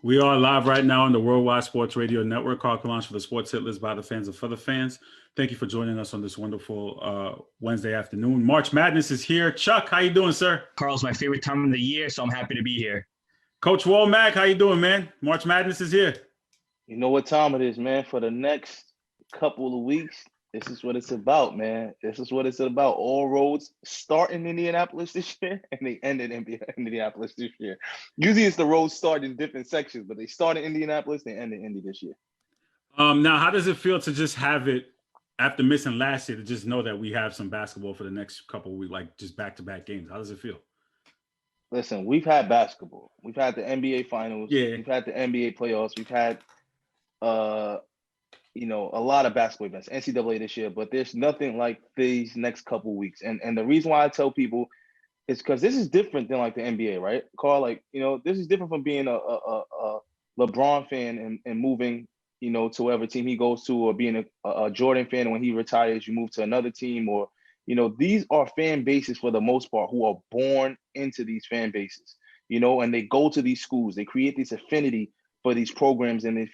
We are live right now on the Worldwide Sports Radio Network. Carl Kalanch for the Sports Hit List by the fans and for the fans. Thank you for joining us on this wonderful Wednesday afternoon. March Madness is here. Chuck, how you doing, sir? Carl's my favorite time of the year, so I'm happy to be here. Coach Womack, how you doing, man? March Madness is here. You know what time it is, man. For the next couple of weeks, this is what it's about, man. This is what it's about. All roads start in Indianapolis this year, and they end in Indianapolis this year. Usually it's the roads start in different sections, but they start in Indianapolis, they end in Indy this year. Now, how does it feel to just have it, after missing last year, to just know that we have some basketball for the next couple of weeks, like just back-to-back games? How does it feel? Listen, we've had basketball. We've had the NBA Finals. Yeah. We've had the NBA playoffs. We've had a lot of basketball events, NCAA this year, but there's nothing like these next couple weeks. And the reason why I tell people is because this is different than like the NBA, right? Carl, this is different from being a LeBron fan and moving, to whatever team he goes to, or being a Jordan fan. When he retires, you move to another team, or, these are fan bases for the most part who are born into these fan bases, and they go to these schools, they create this affinity for these programs and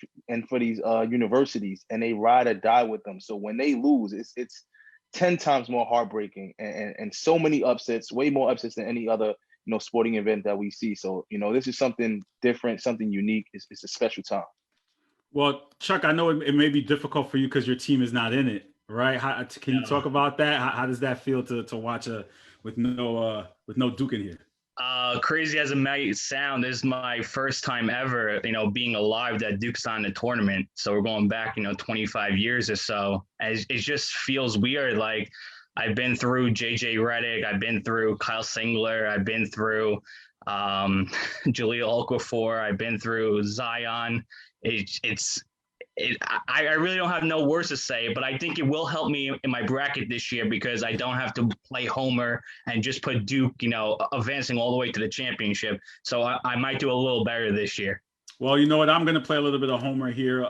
for these universities, and they ride or die with them. So when they lose, it's 10 times more heartbreaking and so many upsets, way more upsets than any other, sporting event that we see. So, this is something different, something unique. It's a special time. Well, Chuck, I know it may be difficult for you because your team is not in it, right? Can you talk about that? How does that feel to watch with no Duke in here? Crazy as it might sound, this is my first time ever, being alive that Duke's on the tournament. So we're going back, 25 years or so. It just feels weird. Like, I've been through JJ Redick, I've been through Kyle Singler, I've been through Jahlil Okafor, I've been through Zion. I really don't have no words to say, but I think it will help me in my bracket this year because I don't have to play homer and just put Duke, advancing all the way to the championship. So I might do a little better this year. Well, you know what? I'm going to play a little bit of homer here.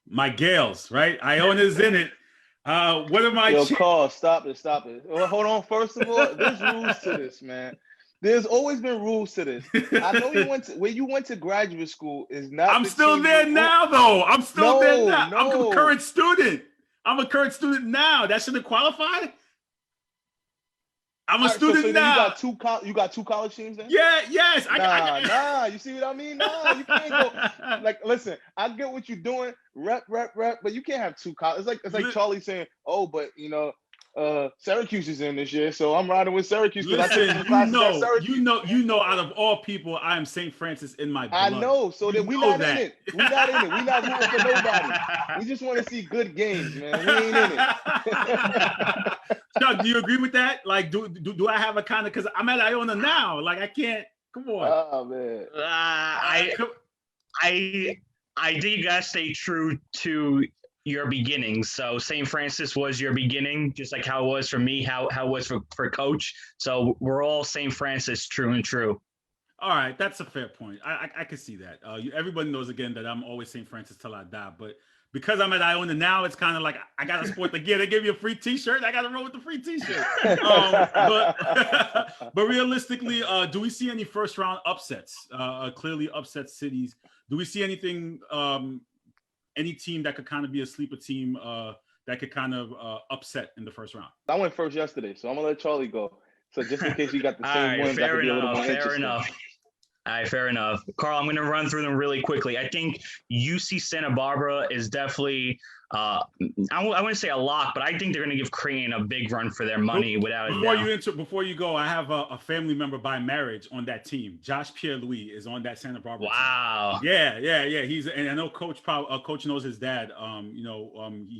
My Gales, right? Iona's in it. What am I? Yo, Carl, stop it. Well, hold on. First of all, there's rules to this, man. There's always been rules to this. I know you went to graduate school is not. I'm still there now, though. I'm still there now. I'm a current student. Now. That shouldn't qualify. I'm a student now. You got two college teams then? Yeah. Yes. Nah. You see what I mean? Nah, you can't go. Like, listen, I get what you're doing. Rep. But you can't have two college. It's like Charlie saying, "Oh, but Syracuse is in this year, so I'm riding with Syracuse." Listen, you know, out of all people, I am St. Francis in my blood. I know, so that we're not in it. We're not in it. We're not rooting for nobody. We just want to see good games, man. We ain't in it. Chuck, do you agree with that? Like, do I have a kind of, because I'm at Iona now. Like, I can't. Come on. Oh man. I think you gotta stay true to your beginnings. So St. Francis was your beginning, just like how it was for me, how it was for Coach. So we're all St. Francis, true and true. All right, that's a fair point. I can see that. Everybody knows again that I'm always St. Francis till I die. But because I'm at Iona now, it's kind of like I got to sport the gear. They give you a free T-shirt. I got to roll with the free T-shirt. But realistically, do we see any first round upsets? Clearly upset cities. Do we see anything? Any team that could kind of be a sleeper team that could kind of upset in the first round? I went first yesterday, so I'm gonna let Charlie go. So just in case you got the same ones, that could be a little more interesting. All right, fair enough. Carl, I'm going to run through them really quickly. I think UC Santa Barbara is definitely, I wouldn't say a lock, but I think they're going to give Creighton a big run for their money without a doubt. Before you go, I have a family member by marriage on that team. Josh Pierre-Louis is on that Santa Barbara team. Yeah. And I know Coach knows his dad.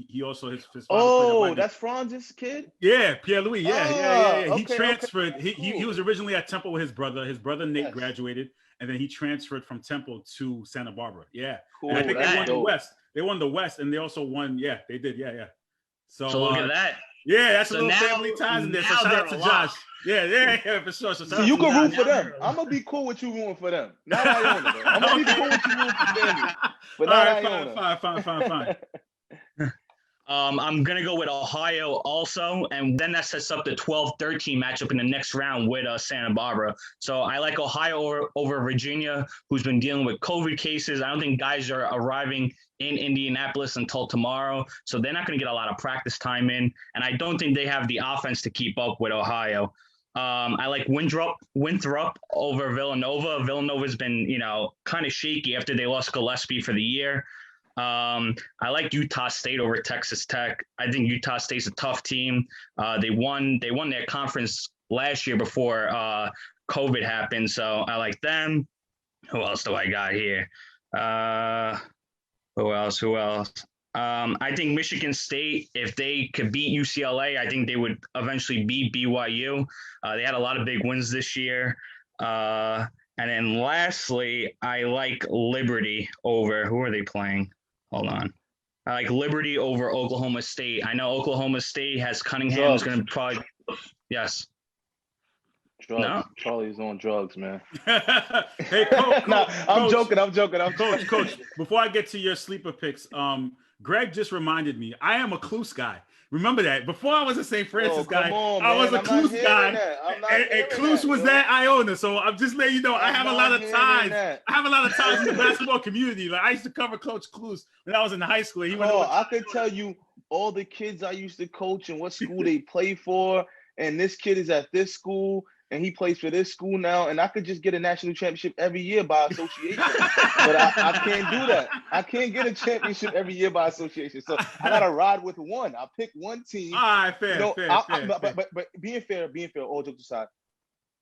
He also his father that's Franz's kid? Yeah, Pierre-Louis. Yeah. Okay, he transferred. Okay. He was originally at Temple with his brother. His brother Nate graduated, and then he transferred from Temple to Santa Barbara. Yeah. Cool. And I think they won the West. They won the West, and they also won. Yeah, they did. Yeah. So look at that. Yeah, that's a little family ties in there. So shout out to Josh. Yeah, for sure. So you can root for them. I'm gonna be cool with you rooting for them. Not Iona. I'm gonna be cool with you rooting for them. But not Iona. Fine. I'm going to go with Ohio also, and then that sets up the 12-13 matchup in the next round with Santa Barbara. So I like Ohio over Virginia, who's been dealing with COVID cases. I don't think guys are arriving in Indianapolis until tomorrow, so they're not going to get a lot of practice time in, and I don't think they have the offense to keep up with Ohio. I like Winthrop over Villanova. Villanova's been, kind of shaky after they lost Gillespie for the year. I like Utah State over Texas Tech. I think Utah State's a tough team. They won their conference last year before COVID happened, so I like them. Who else do I got here? Who else? I think Michigan State, if they could beat UCLA, I think they would eventually beat BYU. They had a lot of big wins this year. And then lastly, I like Liberty over, who are they playing? Hold on. I like Liberty over Oklahoma State. I know Oklahoma State has Cunningham who's going to probably – yes. Drugs. No? Charlie's on drugs, man. Hey, coach, No, I'm joking. Coach, before I get to your sleeper picks, Greg just reminded me, I am a Cluse guy. Remember that. Before I was a St. Francis guy, I was a Cluse guy. And Cluse was that Iona. So I'm just letting you know, I have a lot of ties. I have a lot of ties in the basketball community. Like I used to cover Coach Cluse when I was in high school. I could tell you all the kids I used to coach and what school they play for. And this kid is at this school and he plays for this school now. And I could just get a national championship every year by association. But I can't do that. I can't get a championship every year by association. So I got to ride with one. I pick one team. All right, fair. But being fair, all jokes aside,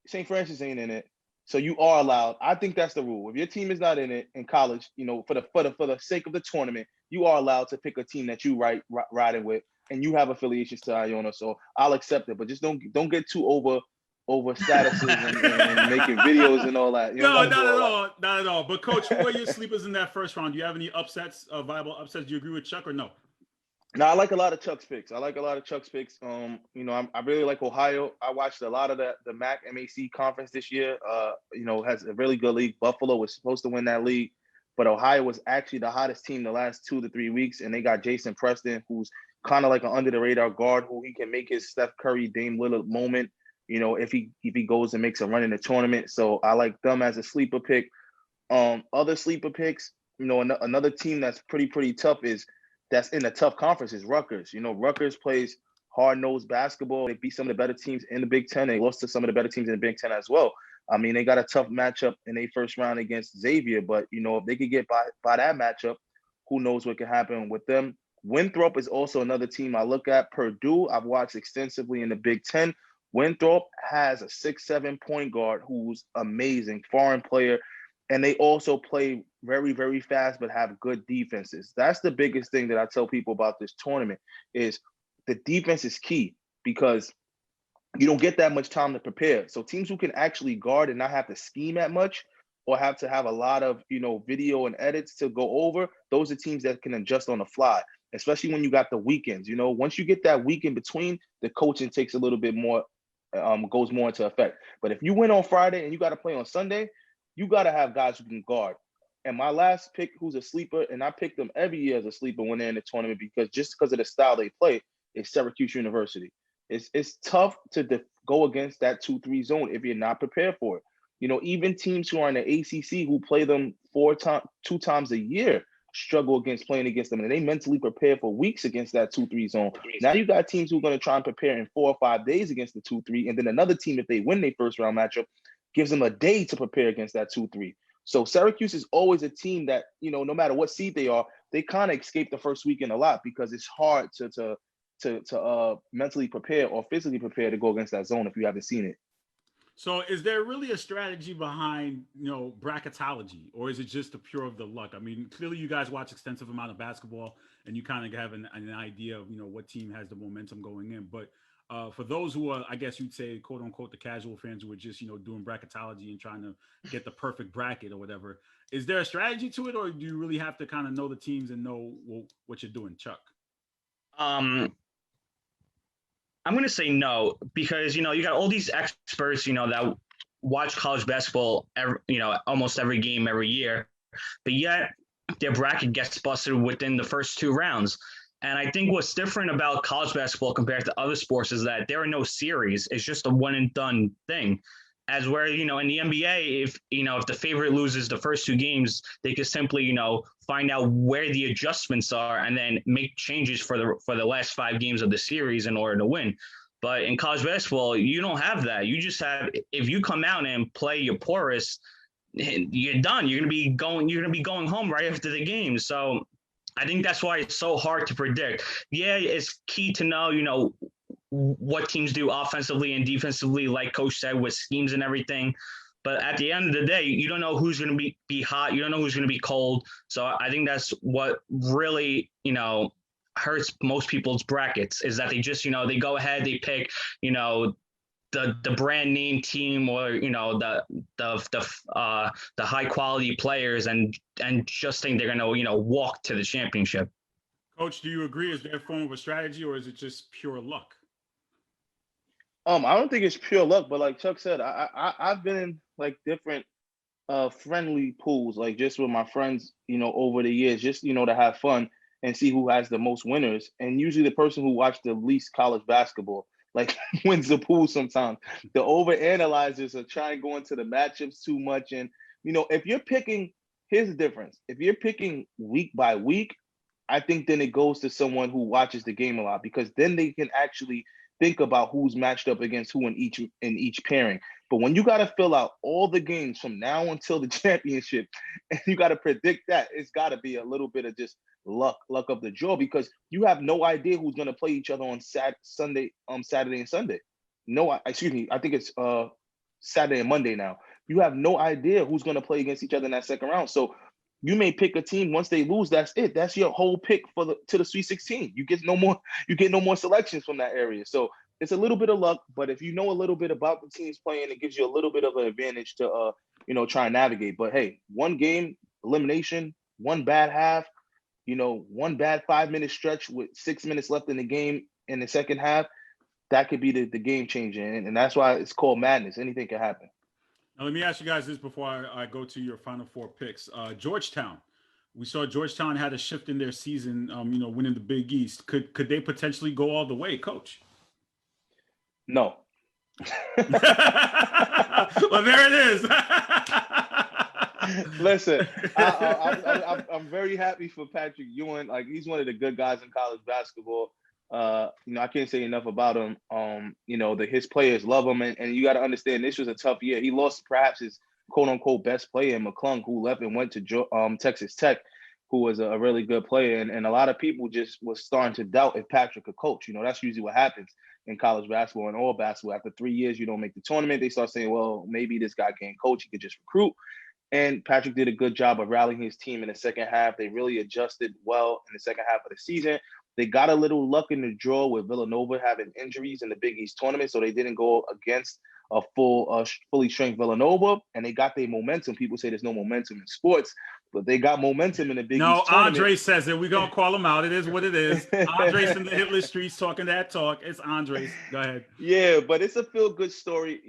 St. Francis ain't in it. So you are allowed. I think that's the rule. If your team is not in it in college, for the sake of the tournament, you are allowed to pick a team that you riding with, and you have affiliations to Iona. So I'll accept it, but just don't get too over statuses and making videos and all that. No, not at all. But Coach, who are your sleepers in that first round? Do you have any upsets, viable upsets? Do you agree with Chuck or no? No, I like a lot of Chuck's picks. I really like Ohio. I watched a lot of the MAC conference this year. Has a really good league. Buffalo was supposed to win that league, but Ohio was actually the hottest team the last 2 to 3 weeks, and they got Jason Preston, who's kind of like an under the radar guard who he can make his Steph Curry, Dame Lillard moment. If he goes and makes a run in the tournament. So I like them as a sleeper pick. Other sleeper picks, another team that's pretty tough that's in a tough conference is Rutgers. Rutgers plays hard-nosed basketball. They beat some of the better teams in the Big Ten. They lost to some of the better teams in the Big Ten as well. I mean, they got a tough matchup in their first round against Xavier, but, if they could get by that matchup, who knows what could happen with them. Winthrop is also another team I look at. Purdue, I've watched extensively in the Big Ten. Winthrop has a 6'7" point guard who's amazing, foreign player, and they also play very, very fast but have good defenses. That's the biggest thing that I tell people about this tournament is the defense is key because you don't get that much time to prepare. So teams who can actually guard and not have to scheme that much or have to have a lot of, video and edits to go over, those are teams that can adjust on the fly, especially when you got the weekends. Once you get that week in between, the coaching takes a little bit more, goes more into effect. But if you win on Friday and you got to play on Sunday, you got to have guys who can guard. And my last pick, who's a sleeper, and I pick them every year as a sleeper when they're in the tournament because of the style they play, is Syracuse University. It's tough to go against that 2-3 zone if you're not prepared for it. Even teams who are in the ACC who play them 2 times a year struggle against playing against them, and they mentally prepare for weeks against that 2-3 zone. Now you got teams who are going to try and prepare in 4 or 5 days against the 2-3, and then another team, if they win their first round matchup, gives them a day to prepare against that 2-3. So Syracuse is always a team that, no matter what seed they are, they kind of escape the first weekend a lot because it's hard to mentally prepare or physically prepare to go against that zone if you haven't seen it. So is there really a strategy behind, bracketology, or is it just the pure of the luck? I mean, clearly you guys watch extensive amount of basketball and you kind of have an idea of, what team has the momentum going in. But for those who are, I guess you'd say, quote unquote, the casual fans who are just, doing bracketology and trying to get the perfect bracket or whatever, is there a strategy to it, or do you really have to kind of know the teams and know what you're doing, Chuck? I'm going to say no, because, you got all these experts, that watch college basketball, almost every game every year, but yet their bracket gets busted within the first 2 rounds. And I think what's different about college basketball compared to other sports is that there are no series. It's just a one and done thing. As where, in the NBA, if the favorite loses the first two games, they could simply, find out where the adjustments are and then make changes for the last 5 games of the series in order to win. But in college basketball, you don't have that. You just have, if you come out and play your poorest, you're done. You're gonna be going home right after the game. So I think that's why it's so hard to predict. Yeah, it's key to know, what teams do offensively and defensively, like Coach said, with schemes and everything. But at the end of the day, you don't know who's going to be hot. You don't know who's going to be cold. So I think that's what really, hurts most people's brackets is that they just, they go ahead, they pick, the brand name team or the high quality players and just think they're going to walk to the championship. Coach, do you agree? Is there a form of a strategy or is it just pure luck? I don't think it's pure luck, but like Chuck said, I've been in like different friendly pools, like just with my friends, over the years, just to have fun and see who has the most winners. And usually the person who watched the least college basketball like wins the pool sometimes. The over analyzers are trying to go into the matchups too much. And if you're picking, here's the difference. If you're picking week by week, I think then it goes to someone who watches the game a lot, because then they can actually think about who's matched up against who in each pairing. But when you got to fill out all the games from now until the championship, and you got to predict that, it's got to be a little bit of just luck of the draw, because you have no idea who's going to play each other on Saturday and Sunday. No, excuse me, I think it's Saturday and Monday now. You have no idea who's going to play against each other in that second round. So you may pick a team. Once they lose, that's it. That's your whole pick to the Sweet 16. You get no more selections from that area. So it's a little bit of luck, but if you know a little bit about the teams playing, it gives you a little bit of an advantage to try and navigate. But hey, one game elimination, one bad half, one bad 5-minute stretch with 6 minutes left in the game in the second half, that could be the game changer, and that's why it's called madness. Anything can happen. Now, let me ask you guys this before I go to your final four picks. Georgetown. We saw Georgetown had a shift in their season, winning the Big East. Could they potentially go all the way, Coach? No. Well, there it is. Listen, I'm very happy for Patrick Ewing. Like, he's one of the good guys in college basketball. I can't say enough about him. His players love him, and you got to understand this was a tough year. He lost perhaps his quote unquote best player in McClung, who left and went to Texas Tech, who was a really good player. And a lot of people just was starting to doubt if Patrick could coach. That's usually what happens in college basketball and all basketball. After 3 years, you don't make the tournament. They start saying, well, maybe this guy can't coach. He could just recruit. And Patrick did a good job of rallying his team in the second half. They really adjusted well in the second half of the season. They got a little luck in the draw with Villanova having injuries in the Big East tournament, so they didn't go against a fully strength Villanova, and they got their momentum. People say there's no momentum in sports, but they got momentum in the Big East tournament. No, Andre says it. We're going to call him out. It is what it is. Andre's in the Hitler streets talking that talk. It's Andre's. Go ahead. Yeah, but it's a feel-good story.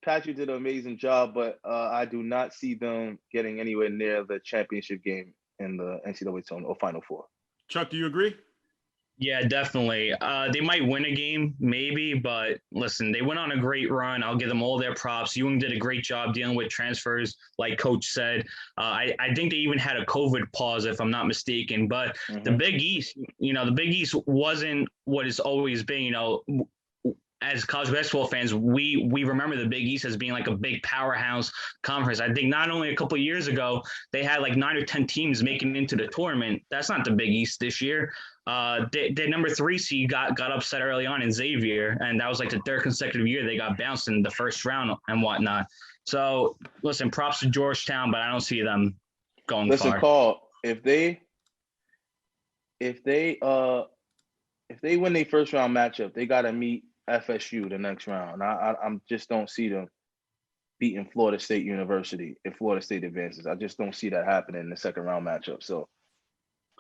Patrick did an amazing job, but I do not see them getting anywhere near the championship game in the NCAA tournament or Final Four. Chuck, do you agree? Yeah, definitely. They might win a game, maybe, but listen, they went on a great run. I'll give them all their props. Ewing did a great job dealing with transfers, like Coach said. I think they even had a COVID pause, if I'm not mistaken. But the Big East, the Big East wasn't what it's always been. As college basketball fans, we remember the Big East as being like a big powerhouse conference. I think not only a couple of years ago, they had like 9 or 10 teams making it into the tournament. That's not the Big East this year. Their number 3 seed got upset early on in Xavier, and that was like the 3rd consecutive year they got bounced in the first round and whatnot. So listen, props to Georgetown, but I don't see them going far. Listen, Carl, if they win their first round matchup, they got to meet FSU the next round. I just don't see them beating Florida State University if Florida State advances. I just don't see that happening in the second round matchup. So,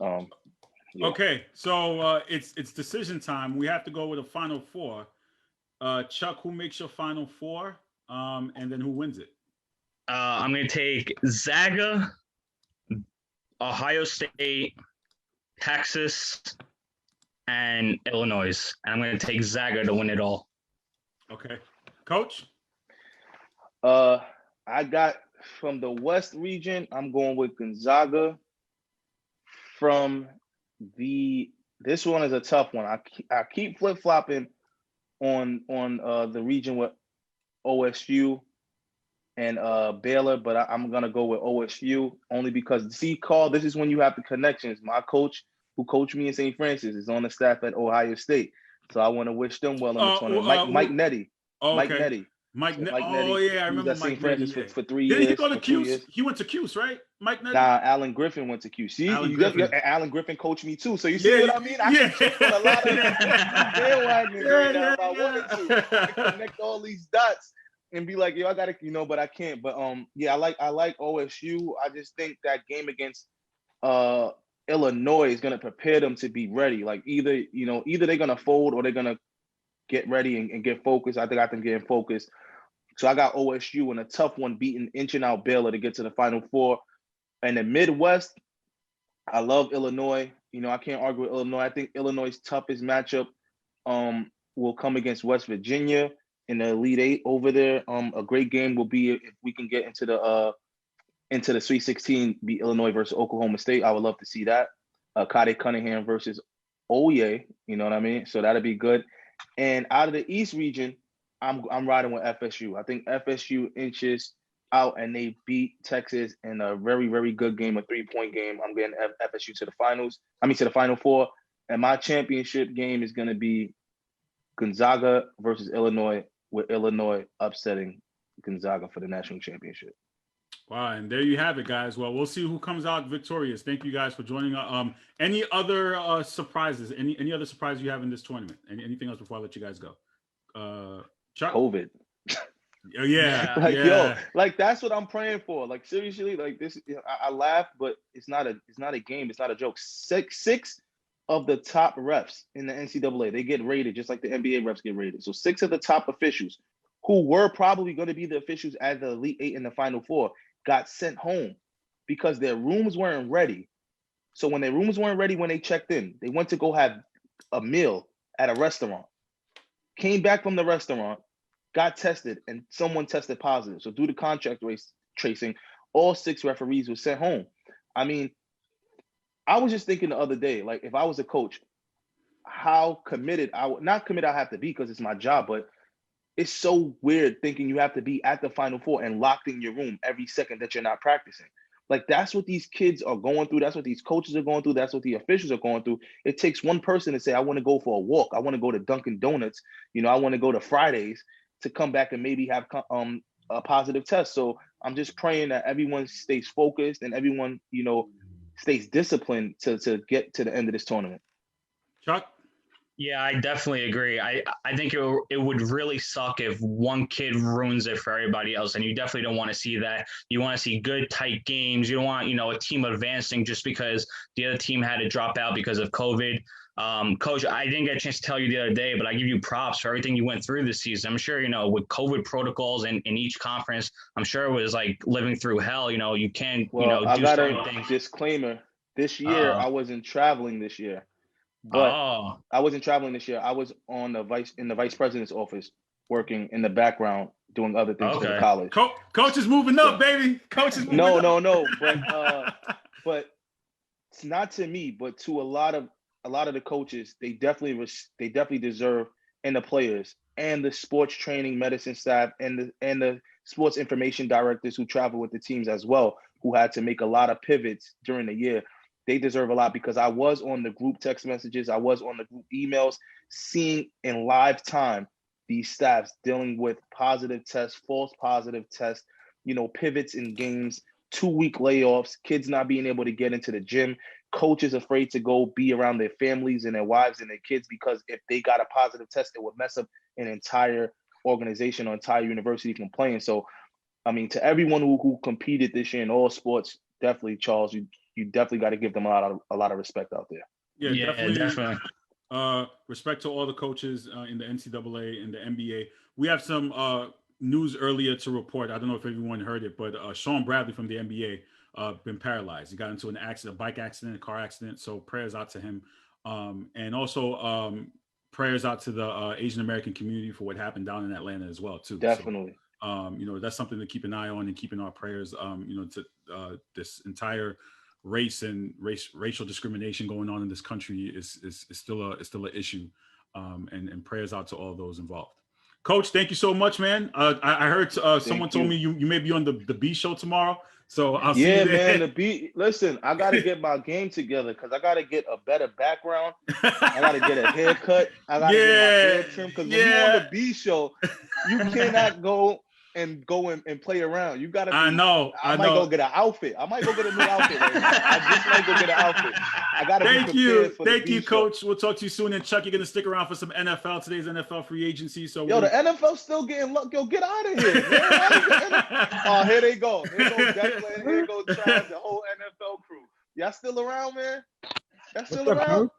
yeah. Okay, so it's decision time. We have to go with a Final Four. Chuck, who makes your Final Four, and then who wins it? I'm going to take Zaga, Ohio State, Texas, and Illinois. And I'm going to take Zaga to win it all. Okay. Coach? I got from the West region, I'm going with Gonzaga. From this one is a tough one. I keep flip-flopping on the region with OSU and Baylor, but I'm gonna go with OSU only because Carl, this is when you have the connections. My coach, who coached me in St. Francis, is on the staff at Ohio State, so I want to wish them well in the tournament. Mike Nettie, okay. Mike Nettie. Mike Nettie. Oh yeah, I remember at St. Francis for 3 years. Did he go to Cuse? He went to Cuse, right? Mike Nettie? Nah, Alan Griffin went to Cuse. See, Alan Griffin coached me too. So you see what I mean? I can jump on a lot of bandwagons right now if I wanted to. I can connect all these dots and be like, yo, I gotta, but I can't. But yeah, I like OSU. I just think that game against Illinois is gonna prepare them to be ready. Like either they're gonna fold or they're gonna get ready and get focused. I think I can get in focus. So I got OSU in a tough one, inching out Baylor to get to the Final Four. And the Midwest, I love Illinois. I can't argue with Illinois. I think Illinois' toughest matchup will come against West Virginia in the Elite Eight over there. A great game will be if we can get into the Sweet 16, be Illinois versus Oklahoma State. I would love to see that. Kade Cunningham versus Oye, you know what I mean? So that'd be good. And out of the East region, I'm riding with FSU. I think FSU inches out and they beat Texas in a very, very good game, a 3-point game. I'm getting FSU to the Final Four. And my championship game is going to be Gonzaga versus Illinois, with Illinois upsetting Gonzaga for the national championship. Wow, and there you have it, guys. Well, we'll see who comes out victorious. Thank you guys for joining us. Any other surprises? Any other surprise you have in this tournament? Anything else before I let you guys go? Chuck? COVID. Yeah. Yo, that's what I'm praying for. Like seriously, like this. I laugh, but it's not a game. It's not a joke. Six of the top refs in the NCAA, they get rated just like the NBA refs get rated. So 6 of the top officials, who were probably going to be the officials at the Elite Eight in the Final Four, got sent home because their rooms weren't ready. So when their rooms weren't ready when they checked in, they went to go have a meal at a restaurant. Came back from the restaurant, got tested, and someone tested positive. So due to contact tracing, all 6 referees were sent home. I mean, I was just thinking the other day, like if I was a coach, how committed I have to be because it's my job, but it's so weird thinking you have to be at the Final Four and locked in your room every second that you're not practicing. Like that's what these kids are going through. That's what these coaches are going through. That's what the officials are going through. It takes one person to say, I want to go for a walk. I want to go to Dunkin' Donuts. I want to go to Fridays to come back and maybe have a positive test. So I'm just praying that everyone stays focused and everyone, stays disciplined to get to the end of this tournament. Chuck? Yeah, I definitely agree. I think it would really suck if one kid ruins it for everybody else, and you definitely don't want to see that. You want to see good, tight games. You don't want, a team advancing just because the other team had to drop out because of COVID. Coach, I didn't get a chance to tell you the other day, but I give you props for everything you went through this season. I'm sure, with COVID protocols in each conference, I'm sure it was like living through hell. You can't, I do got certain a things. disclaimer. This year, I wasn't traveling this year. But I wasn't traveling this year. I was in the vice president's office, working in the background, doing other things for the college. Coach is moving up, baby. Coach is moving up. No. But it's not to me, but to a lot of the coaches, they definitely deserve, and the players and the sports training medicine staff and the sports information directors who travel with the teams as well, who had to make a lot of pivots during the year. They deserve a lot because I was on the group text messages. I was on the group emails, seeing in live time these staffs dealing with positive tests, false positive tests, pivots in games, 2-week layoffs, kids not being able to get into the gym, coaches afraid to go be around their families and their wives and their kids because if they got a positive test, it would mess up an entire organization or entire university from playing. So, I mean, to everyone who competed this year in all sports, definitely, Charles, you definitely got to give them a lot of respect out there. Yeah, definitely. Respect to all the coaches in the NCAA and the NBA. We have some news earlier to report. I don't know if everyone heard it, but Sean Bradley from the NBA been paralyzed. He got into an accident, a bike accident, a car accident. So prayers out to him. And also prayers out to the Asian American community for what happened down in Atlanta as well, too. Definitely. So, that's something to keep an eye on and keep in our prayers. To this entire race and racial discrimination going on in this country is still an issue. And prayers out to all those involved. Coach, thank you so much, man. I heard someone told me you may be on the B show tomorrow. So I'll see you there. Man, listen, I got to get my game together because I got to get a better background. I got to get a haircut. I got to get my hair trimmed because when you're on the B show, you cannot go and play around. You got to. I might go get an outfit. I might go get a new outfit. Right now. I just might go get an outfit. I got to be prepared for the Thank you, show. Coach. We'll talk to you soon. And Chuck, you're gonna stick around for some NFL. Today's NFL free agency. So the NFL still getting luck. Yo, get out of here. Man. Here they go. Here go Declan. Here go Trav. The whole NFL crew. Y'all still around, man? Y'all still around?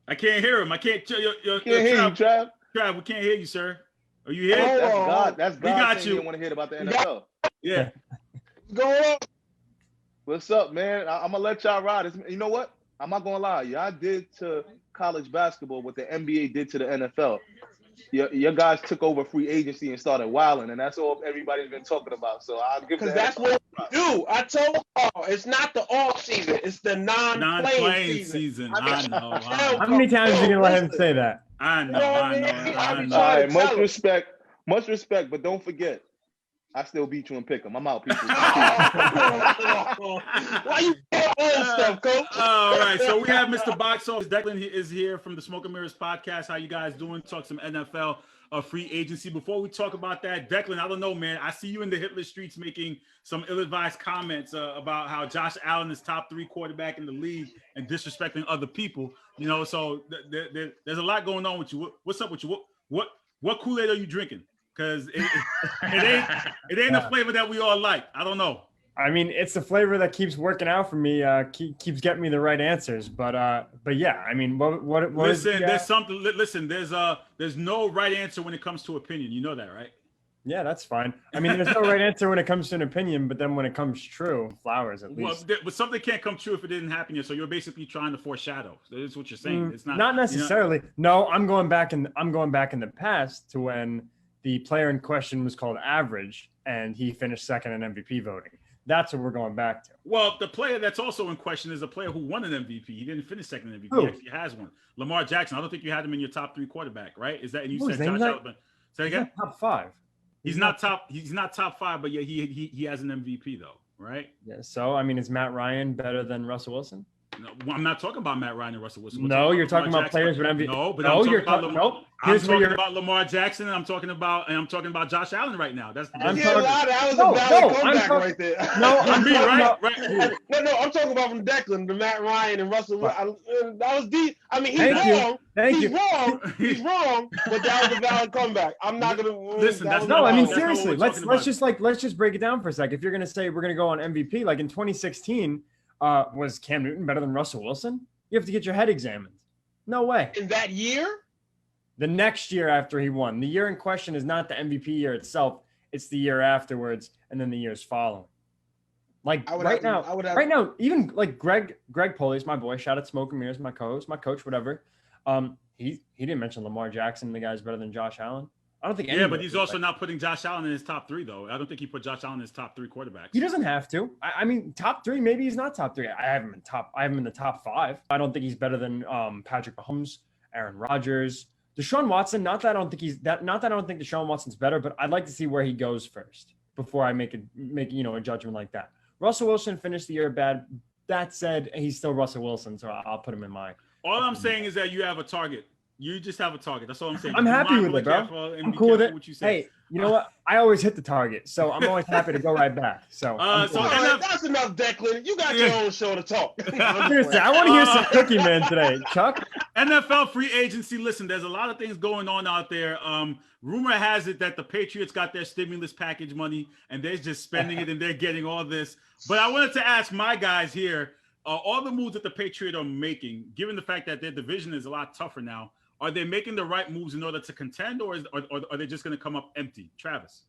I can't hear him. I can't. Can't hear you, Trav. Trav, we can't hear you, sir. Are you here? That's God. That's God. We got you. Want to hear about the NFL? Yeah. What's going on? What's up, man? I'm gonna let y'all ride. You know what? I'm not gonna lie. Y'all did to college basketball what the NBA did to the NFL. Your guys took over free agency and started wilding, and that's all everybody's been talking about. So I'll give because that's what we do. I told y'all it's not the off season; it's the non-playing season. I know. How many times are you gonna let him say that? I know. All right, much respect, but don't forget, I still beat you and pick 'em. I'm out, people. Why you old stuff, Coach? All right, so we have Mr. Box Office. Declan is here from the Smoke and Mirrors podcast. How you guys doing? Talk some NFL free agency. Before we talk about that, Declan, I don't know, man. I see you in the Hitler streets making some ill-advised comments about how Josh Allen is top 3 quarterback in the league and disrespecting other people. So there's a lot going on with you. What's up with you? What Kool-Aid are you drinking? Because it ain't a flavor that we all like. I don't know. I mean, it's the flavor that keeps working out for me. Keeps getting me the right answers. But yeah, I mean, what listen, there's something. Listen, there's no right answer when it comes to opinion. You know that, right? Yeah, that's fine. I mean, there's no right answer when it comes to an opinion, but then when it comes true, flowers at least. But something can't come true if it didn't happen yet. So you're basically trying to foreshadow. That's what you're saying. It's not necessarily. No, I'm going back in the past to when the player in question was called Average, and he finished second in MVP voting. That's what we're going back to. Well, the player that's also in question is a player who won an MVP. He didn't finish second in MVP. Who? He actually has one. Lamar Jackson. I don't think you had him in your top 3 quarterback, right? Is that? And you said Josh Allen. Say again. Top 5. He's not top 5, but yeah, he has an MVP though, right? Yeah. So I mean, is Matt Ryan better than Russell Wilson? No, I'm not talking about Matt Ryan and Russell Wilson. No, you're talking about players with MVP. No, but I'm talking about Lamar Jackson, and I'm talking about Josh Allen right now. That was a valid comeback right there. No, I'm right. No, I'm talking about from Declan, the Matt Ryan and Russell. That was deep. I mean, he's wrong, but that was a valid comeback. I'm not gonna listen. I mean, seriously, let's just break it down for a sec. If you're gonna say we're gonna go on MVP, like in 2016. Was Cam Newton better than Russell Wilson? You have to get your head examined. No way. In that year? The next year after he won. The year in question is not the MVP year itself. It's the year afterwards and then the years following. Like right now, even like Greg Polius, my boy, shout out Smoke and Mirrors, my co-host, my coach, whatever. He didn't mention Lamar Jackson, the guy's better than Josh Allen. I don't think. Yeah, but he's also not putting Josh Allen in his top 3, though. I don't think he put Josh Allen in his top 3 quarterbacks. He doesn't have to. I mean, top 3, maybe he's not top 3. I have him in the top 5. I don't think he's better than Patrick Mahomes, Aaron Rodgers, Deshaun Watson. Not that I don't think Deshaun Watson's better, but I'd like to see where he goes first before I make a judgment like that. Russell Wilson finished the year bad. That said, he's still Russell Wilson, so I'll put him in my. All I'm saying is that you have a target. You just have a target. That's all I'm saying. I'm happy with it, bro. I'm cool with it. Hey, you know what? I always hit the target, so I'm always happy to go right back. So, that's enough, Declan. You got your own show to talk. Seriously, I want to hear some Cookie Man today, Chuck. NFL free agency. Listen, there's a lot of things going on out there. Rumor has it that the Patriots got their stimulus package money and they're just spending it and they're getting all this. But I wanted to ask my guys here, all the moves that the Patriots are making, given the fact that their division is a lot tougher now, are they making the right moves in order to contend, or are they just going to come up empty? Travis?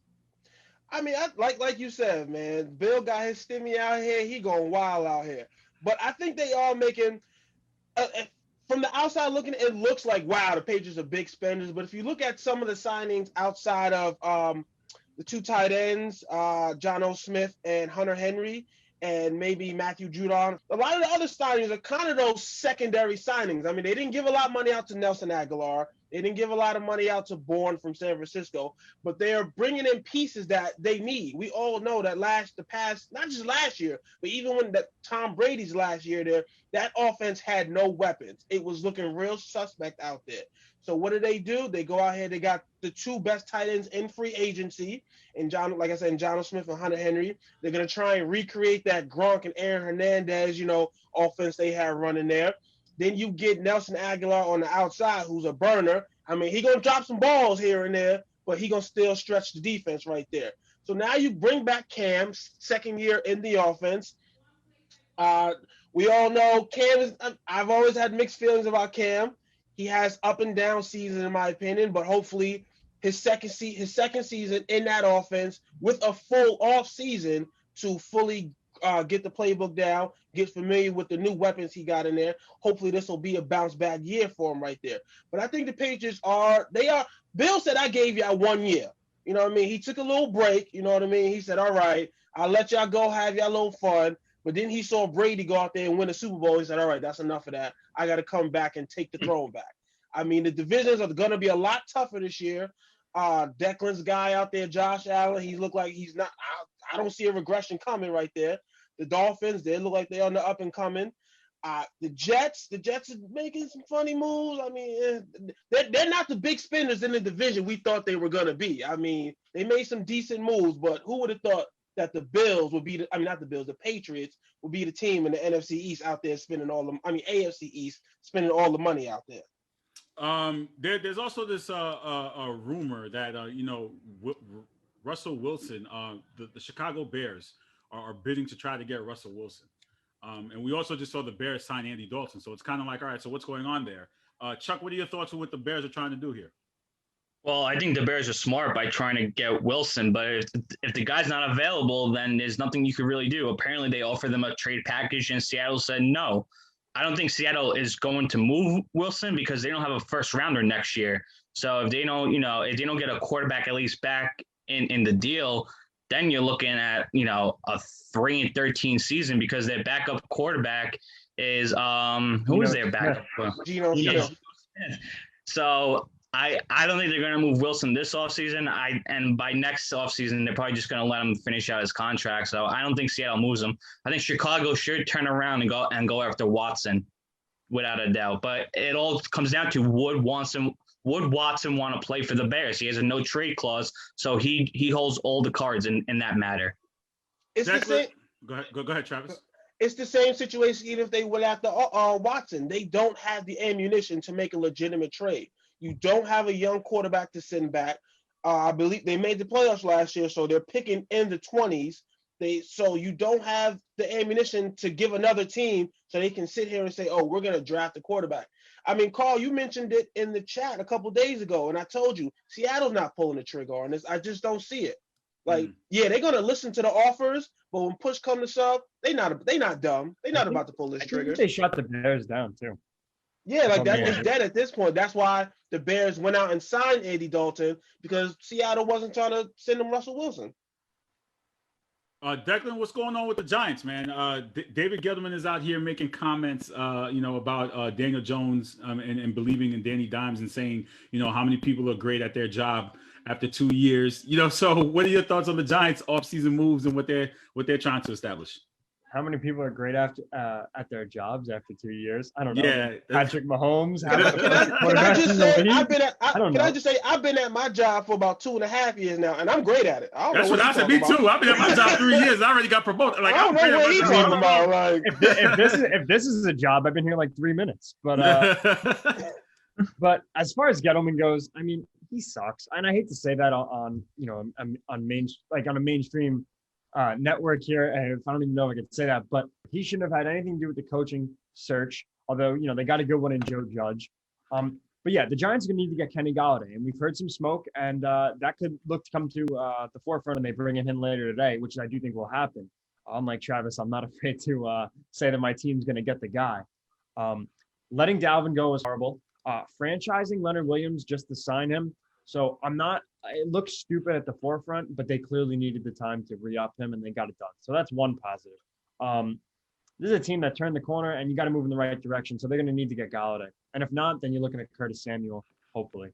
I mean, like you said, man, Bill got his stimmy out here. He going wild out here. But I think they are making from the outside looking, it looks like, wow, the Patriots are big spenders. But if you look at some of the signings outside of the two tight ends, John O. Smith and Hunter Henry, and maybe Matthew Judon, a lot of the other signings are kind of those secondary signings. I mean, they didn't give a lot of money out to Nelson Aguilar. They didn't give a lot of money out to Bourne from San Francisco, but they're bringing in pieces that they need. We all know that not just last year, but even when Tom Brady's last year there, that offense had no weapons. It was looking real suspect out there. So what do? They go out here. They got the two best tight ends in free agency, and John Smith and Hunter Henry. They're gonna try and recreate that Gronk and Aaron Hernandez, offense they have running there. Then you get Nelson Aguilar on the outside, who's a burner. I mean, he gonna drop some balls here and there, but he gonna still stretch the defense right there. So now you bring back Cam, second year in the offense. We all know Cam I've always had mixed feelings about Cam. He has up and down seasons, in my opinion, but hopefully his second season in that offense with a full off season to fully get the playbook down, get familiar with the new weapons he got in there. Hopefully this will be a bounce back year for him right there. But I think the Patriots Bill said, I gave y'all 1 year. You know what I mean? He took a little break. You know what I mean? He said, all right, I'll let y'all go have y'all little fun. But then he saw Brady go out there and win a Super Bowl. He said, all right, that's enough of that. I got to come back and take the throne back. I mean, the divisions are going to be a lot tougher this year. Declan's guy out there, Josh Allen, he looked like he's not – I don't see a regression coming right there. The Dolphins, they look like they're on the up and coming. The Jets are making some funny moves. I mean, they're not the big spenders in the division we thought they were going to be. I mean, they made some decent moves, but who would have thought that the Bills would be the Patriots would be the team in the NFC East out there spending AFC East spending all the money out there. There's also this rumor that Russell Wilson, the Chicago Bears are bidding to try to get Russell Wilson, and we also just saw the Bears sign Andy Dalton. So it's kind of like, all right, so what's going on there? Chuck, what are your thoughts on what the Bears are trying to do here? Well, I think the Bears are smart by trying to get Wilson, but if the guy's not available, then there's nothing you could really do. Apparently, they offered them a trade package, and Seattle said no. I don't think Seattle is going to move Wilson because they don't have a first rounder next year. So if they don't get a quarterback at least back in the deal, then you're looking at, a 3-13 season because their backup quarterback is who is their backup? Geno Smith. So I don't think they're going to move Wilson this offseason. And by next offseason, they're probably just going to let him finish out his contract. So I don't think Seattle moves him. I think Chicago should turn around and go after Watson, without a doubt. But it all comes down to would Watson want to play for the Bears? He has a no trade clause, so he holds all the cards in that matter. It's the same. Go ahead, Travis. It's the same situation even if they went after Watson. They don't have the ammunition to make a legitimate trade. You don't have a young quarterback to send back. I believe they made the playoffs last year, so they're picking in the 20s. So you don't have the ammunition to give another team so they can sit here and say, oh, we're going to draft a quarterback. I mean, Carl, you mentioned it in the chat a couple days ago, and I told you, Seattle's not pulling the trigger on this. I just don't see it. Yeah, they're going to listen to the offers, but when push comes to shove, they not dumb. They're not about to pull this trigger. They shot the Bears down, too. Yeah, it's dead at this point. That's why the Bears went out and signed Andy Dalton because Seattle wasn't trying to send him Russell Wilson. Declan, what's going on with the Giants, man? David Gettleman is out here making comments, about Daniel Jones and believing in Danny Dimes and saying, how many people are great at their job after 2 years. So what are your thoughts on the Giants offseason moves and what they're trying to establish? How many people are great at their jobs after 2 years? I don't know. Yeah, Patrick Mahomes. I've been at my job for about 2.5 years now, and I'm great at it. That's what I said. Me too. I've been at my job 3 years. I already got promoted. Like, I don't know what he's talking about. Like, if this is a job, I've been here like 3 minutes. But but as far as Gettleman goes, I mean, he sucks, and I hate to say that on a mainstream network here. I don't even know if I could say that, but he shouldn't have had anything to do with the coaching search. Although, they got a good one in Joe Judge. But yeah, the Giants are going to need to get Kenny Galladay, and we've heard some smoke, and that could look to come to the forefront, and they bring him in later today, which I do think will happen. Unlike Travis, I'm not afraid to say that my team's going to get the guy. Letting Dalvin go is horrible. Franchising Leonard Williams just to sign him. So I'm not – it looks stupid at the forefront, but they clearly needed the time to re-up him, and they got it done. So that's one positive. This is a team that turned the corner, and you got to move in the right direction. So they're going to need to get Galladay. And if not, then you're looking at Curtis Samuel, hopefully.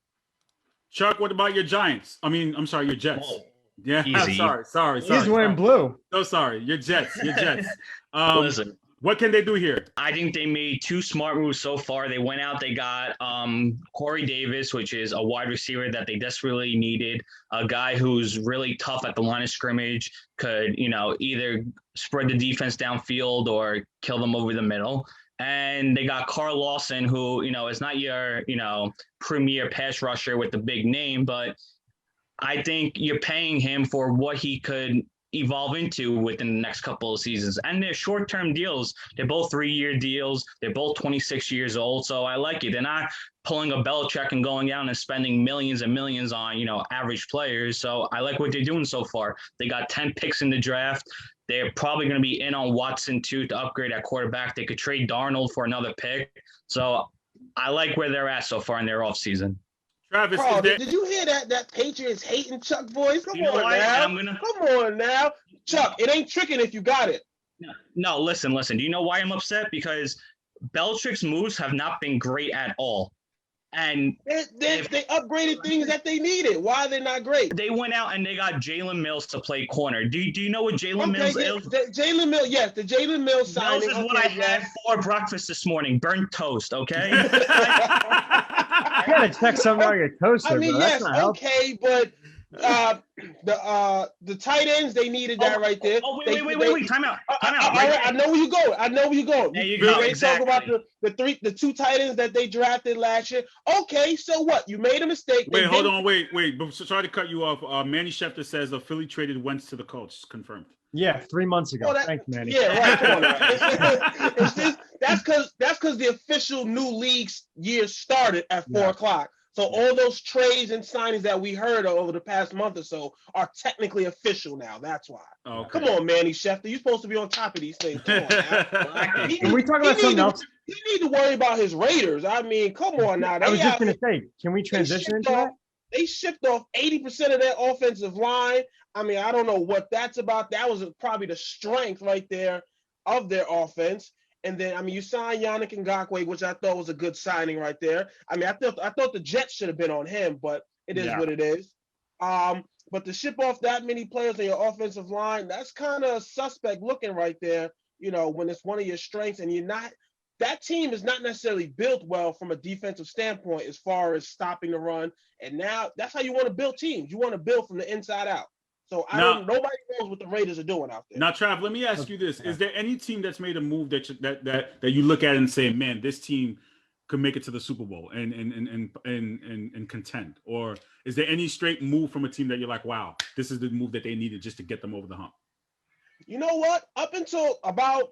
Chuck, what about your Giants? I'm sorry, your Jets. Oh, yeah, easy. sorry. He's wearing blue. So sorry, your Jets. Listen. What can they do here? I think they made two smart moves so far. They went out, they got Corey Davis, which is a wide receiver that they desperately needed, a guy who's really tough at the line of scrimmage, could, either spread the defense downfield or kill them over the middle. And they got Carl Lawson, who, is not your, premier pass rusher with the big name, but I think you're paying him for what he could evolve into within the next couple of seasons. And they're short-term deals. They're both 3-year deals. They're both 26 years old. So I like it. They're not pulling a Belichick and going down and spending millions and millions on, average players. So I like what they're doing so far. They got 10 picks in the draft. They're probably going to be in on Watson too to upgrade at quarterback. They could trade Darnold for another pick. So I like where they're at so far in their offseason. Travis, Bro, did you hear that Patriots hating Chuck voice? Come on now. Chuck, it ain't tricking if you got it. No, listen. Do you know why I'm upset? Because Belichick's moves have not been great at all. And they upgraded things that they needed. Why are they not great? They went out and they got Jalen Mills to play corner. Do you know what Jalen Mills is? Jalen Mills, yes, the Jalen Mills signing. Mills is what I had for breakfast this morning. Burnt toast, okay? I gotta check something on your toaster. I mean, yes, okay, but the tight ends, they needed that right there. Oh, wait. Time out. I know where you're going. There you go. Exactly. Talk about the two tight ends that they drafted last year. Okay, so what? You made a mistake. Hold on. Wait. Sorry to cut you off. Manny Schefter says Philly traded Wentz to the Colts. Confirmed. Yeah, 3 months ago. Thanks, Manny. Yeah, right. Come on. That's because the official new league year started at 4:00. So all those trades and signings that we heard over the past month or so are technically official now. That's why. Okay. Come on, Manny Schefter. You're supposed to be on top of these things. Come on now. Can we talk about something else? You need to worry about his Raiders. I mean, come on now. I was just going to say, can we transition into that? They shipped off 80% of their offensive line. I mean, I don't know what that's about. That was probably the strength right there of their offense. And then, I mean, you signed Yannick Ngakoue, which I thought was a good signing right there. I mean, I thought the Jets should have been on him, but it is what it is. But to ship off that many players on your offensive line, that's kind of suspect looking right there, when it's one of your strengths and you're not – that team is not necessarily built well from a defensive standpoint as far as stopping the run. And now that's how you want to build teams. You want to build from the inside out. So nobody knows what the Raiders are doing out there. Now, Trav, let me ask you this: is there any team that's made a move that you look at and say, "Man, this team could make it to the Super Bowl and contend"? Or is there any straight move from a team that you're like, "Wow, this is the move that they needed just to get them over the hump"? You know what? Up until about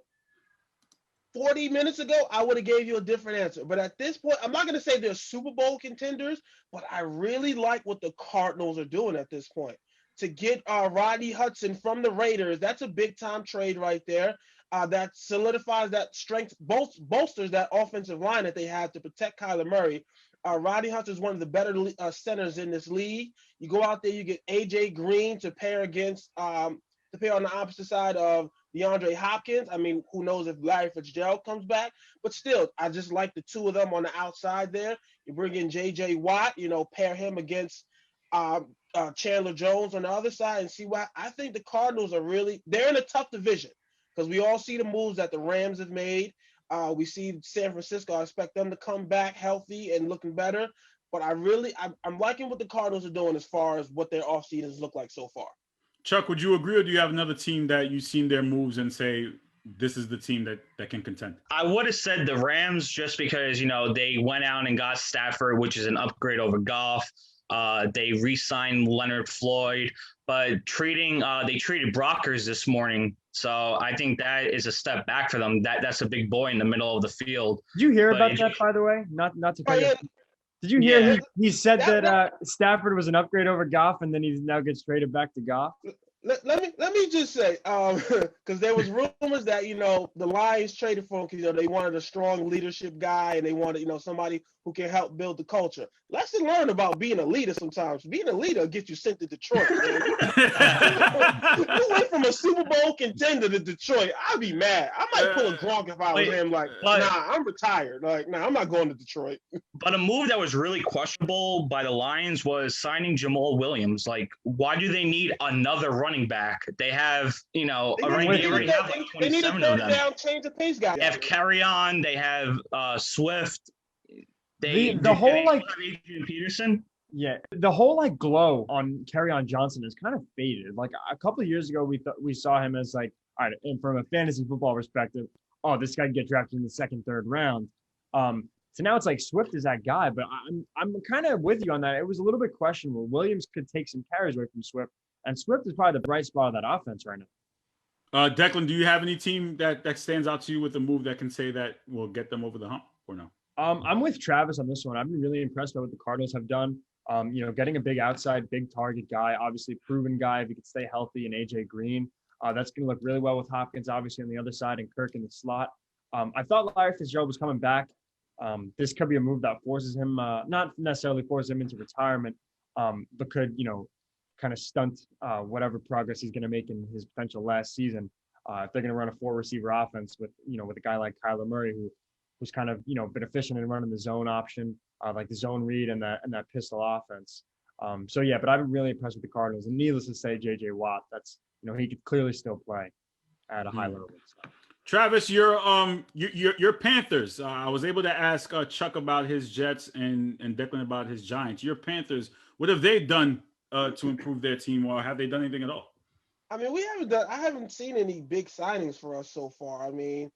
40 minutes ago, I would have gave you a different answer. But at this point, I'm not going to say they're Super Bowl contenders, but I really like what the Cardinals are doing at this point. To get Rodney Hudson from the Raiders, that's a big-time trade right there. That solidifies that strength, bolsters that offensive line that they have to protect Kyler Murray. Rodney Hudson is one of the better centers in this league. You go out there, you get A.J. Green to pair against to pair on the opposite side of DeAndre Hopkins. I mean, who knows if Larry Fitzgerald comes back. But still, I just like the two of them on the outside there. You bring in J.J. Watt, pair him against Chandler Jones on the other side and see why. I think the Cardinals they're in a tough division because we all see the moves that the Rams have made. We see San Francisco. I expect them to come back healthy and looking better. But I'm liking what the Cardinals are doing as far as what their offseasons look like so far. Chuck, would you agree, or do you have another team that you've seen their moves and say this is the team that can contend? I would have said the Rams just because, they went out and got Stafford, which is an upgrade over Goff. They re-signed Leonard Floyd, but they treated Brockers this morning. So I think that is a step back for them. That's a big boy in the middle of the field. Did you hear about that, by the way? Not to cut you. Did you hear Yeah. he said that Stafford was an upgrade over Goff, and then he now gets traded back to Goff? Let me just say, because there was rumors that the Lions traded for him because they wanted a strong leadership guy and they wanted somebody who can help build the culture. Lesson learned about being a leader. Sometimes being a leader gets you sent to Detroit. Man. You went from a Super Bowl contender to Detroit. I'd be mad. I might pull a Gronk if I was him. Like, nah, I'm retired. Like, nah, I'm not going to Detroit. But a move that was really questionable by the Lions was signing Jamal Williams. Like, why do they need another running back? They have, They need a third down change of pace guy. They have Carry-On. They have Swift. The whole Adrian Peterson. Yeah, the whole glow on Carry-On Johnson is kind of faded. Like a couple of years ago, we saw him as like, all right, and from a fantasy football perspective, oh, this guy can get drafted in the second, third round. So now it's like Swift is that guy, but I'm kind of with you on that. It was a little bit questionable. Williams could take some carries away from Swift, and Swift is probably the bright spot of that offense right now. Declan, do you have any team that stands out to you with a move that can say that will get them over the hump or no? I'm with Travis on this one. I've been really impressed by what the Cardinals have done. Getting a big outside, big target guy, obviously proven guy. If he could stay healthy, and AJ Green, that's going to look really well with Hopkins, obviously on the other side, and Kirk in the slot. I thought Larry Fitzgerald was coming back. This could be a move that forces him, not necessarily forces him into retirement, but could, kind of stunt whatever progress he's going to make in his potential last season. If they're going to run a 4-receiver offense with a guy like Kyler Murray, who's kind of, been efficient in running the zone option, like the zone read and that pistol offense. But I've been really impressed with the Cardinals. And needless to say, J.J. Watt, that's, he could clearly still play at a high level. So. Travis, your Panthers. I was able to ask Chuck about his Jets and Declan about his Giants. Your Panthers, what have they done to improve their team, or have they done anything at all? I mean, I haven't seen any big signings for us so far. I mean,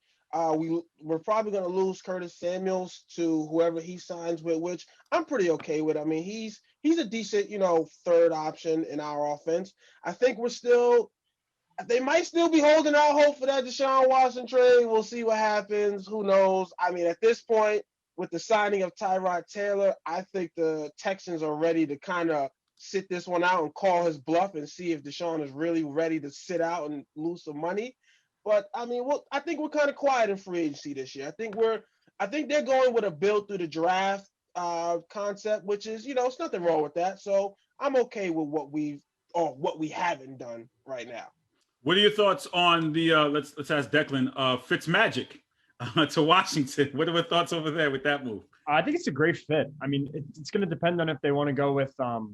we're probably going to lose Curtis Samuels to whoever he signs with, which I'm pretty okay with. I mean, he's a decent, third option in our offense. I think they might still be holding out hope for that Deshaun Watson trade. We'll see what happens. Who knows? I mean, at this point, with the signing of Tyrod Taylor, I think the Texans are ready to kind of sit this one out and call his bluff and see if Deshaun is really ready to sit out and lose some money. But I mean, I think we're kind of quiet in free agency this year. I think they're going with a build through the draft concept, which is, it's nothing wrong with that. So I'm okay with what we haven't done right now. What are your thoughts on the let's ask Declan Fitzmagic to Washington? What are your thoughts over there with that move? I think it's a great fit. I mean, it's going to depend on if they want to go with Taylor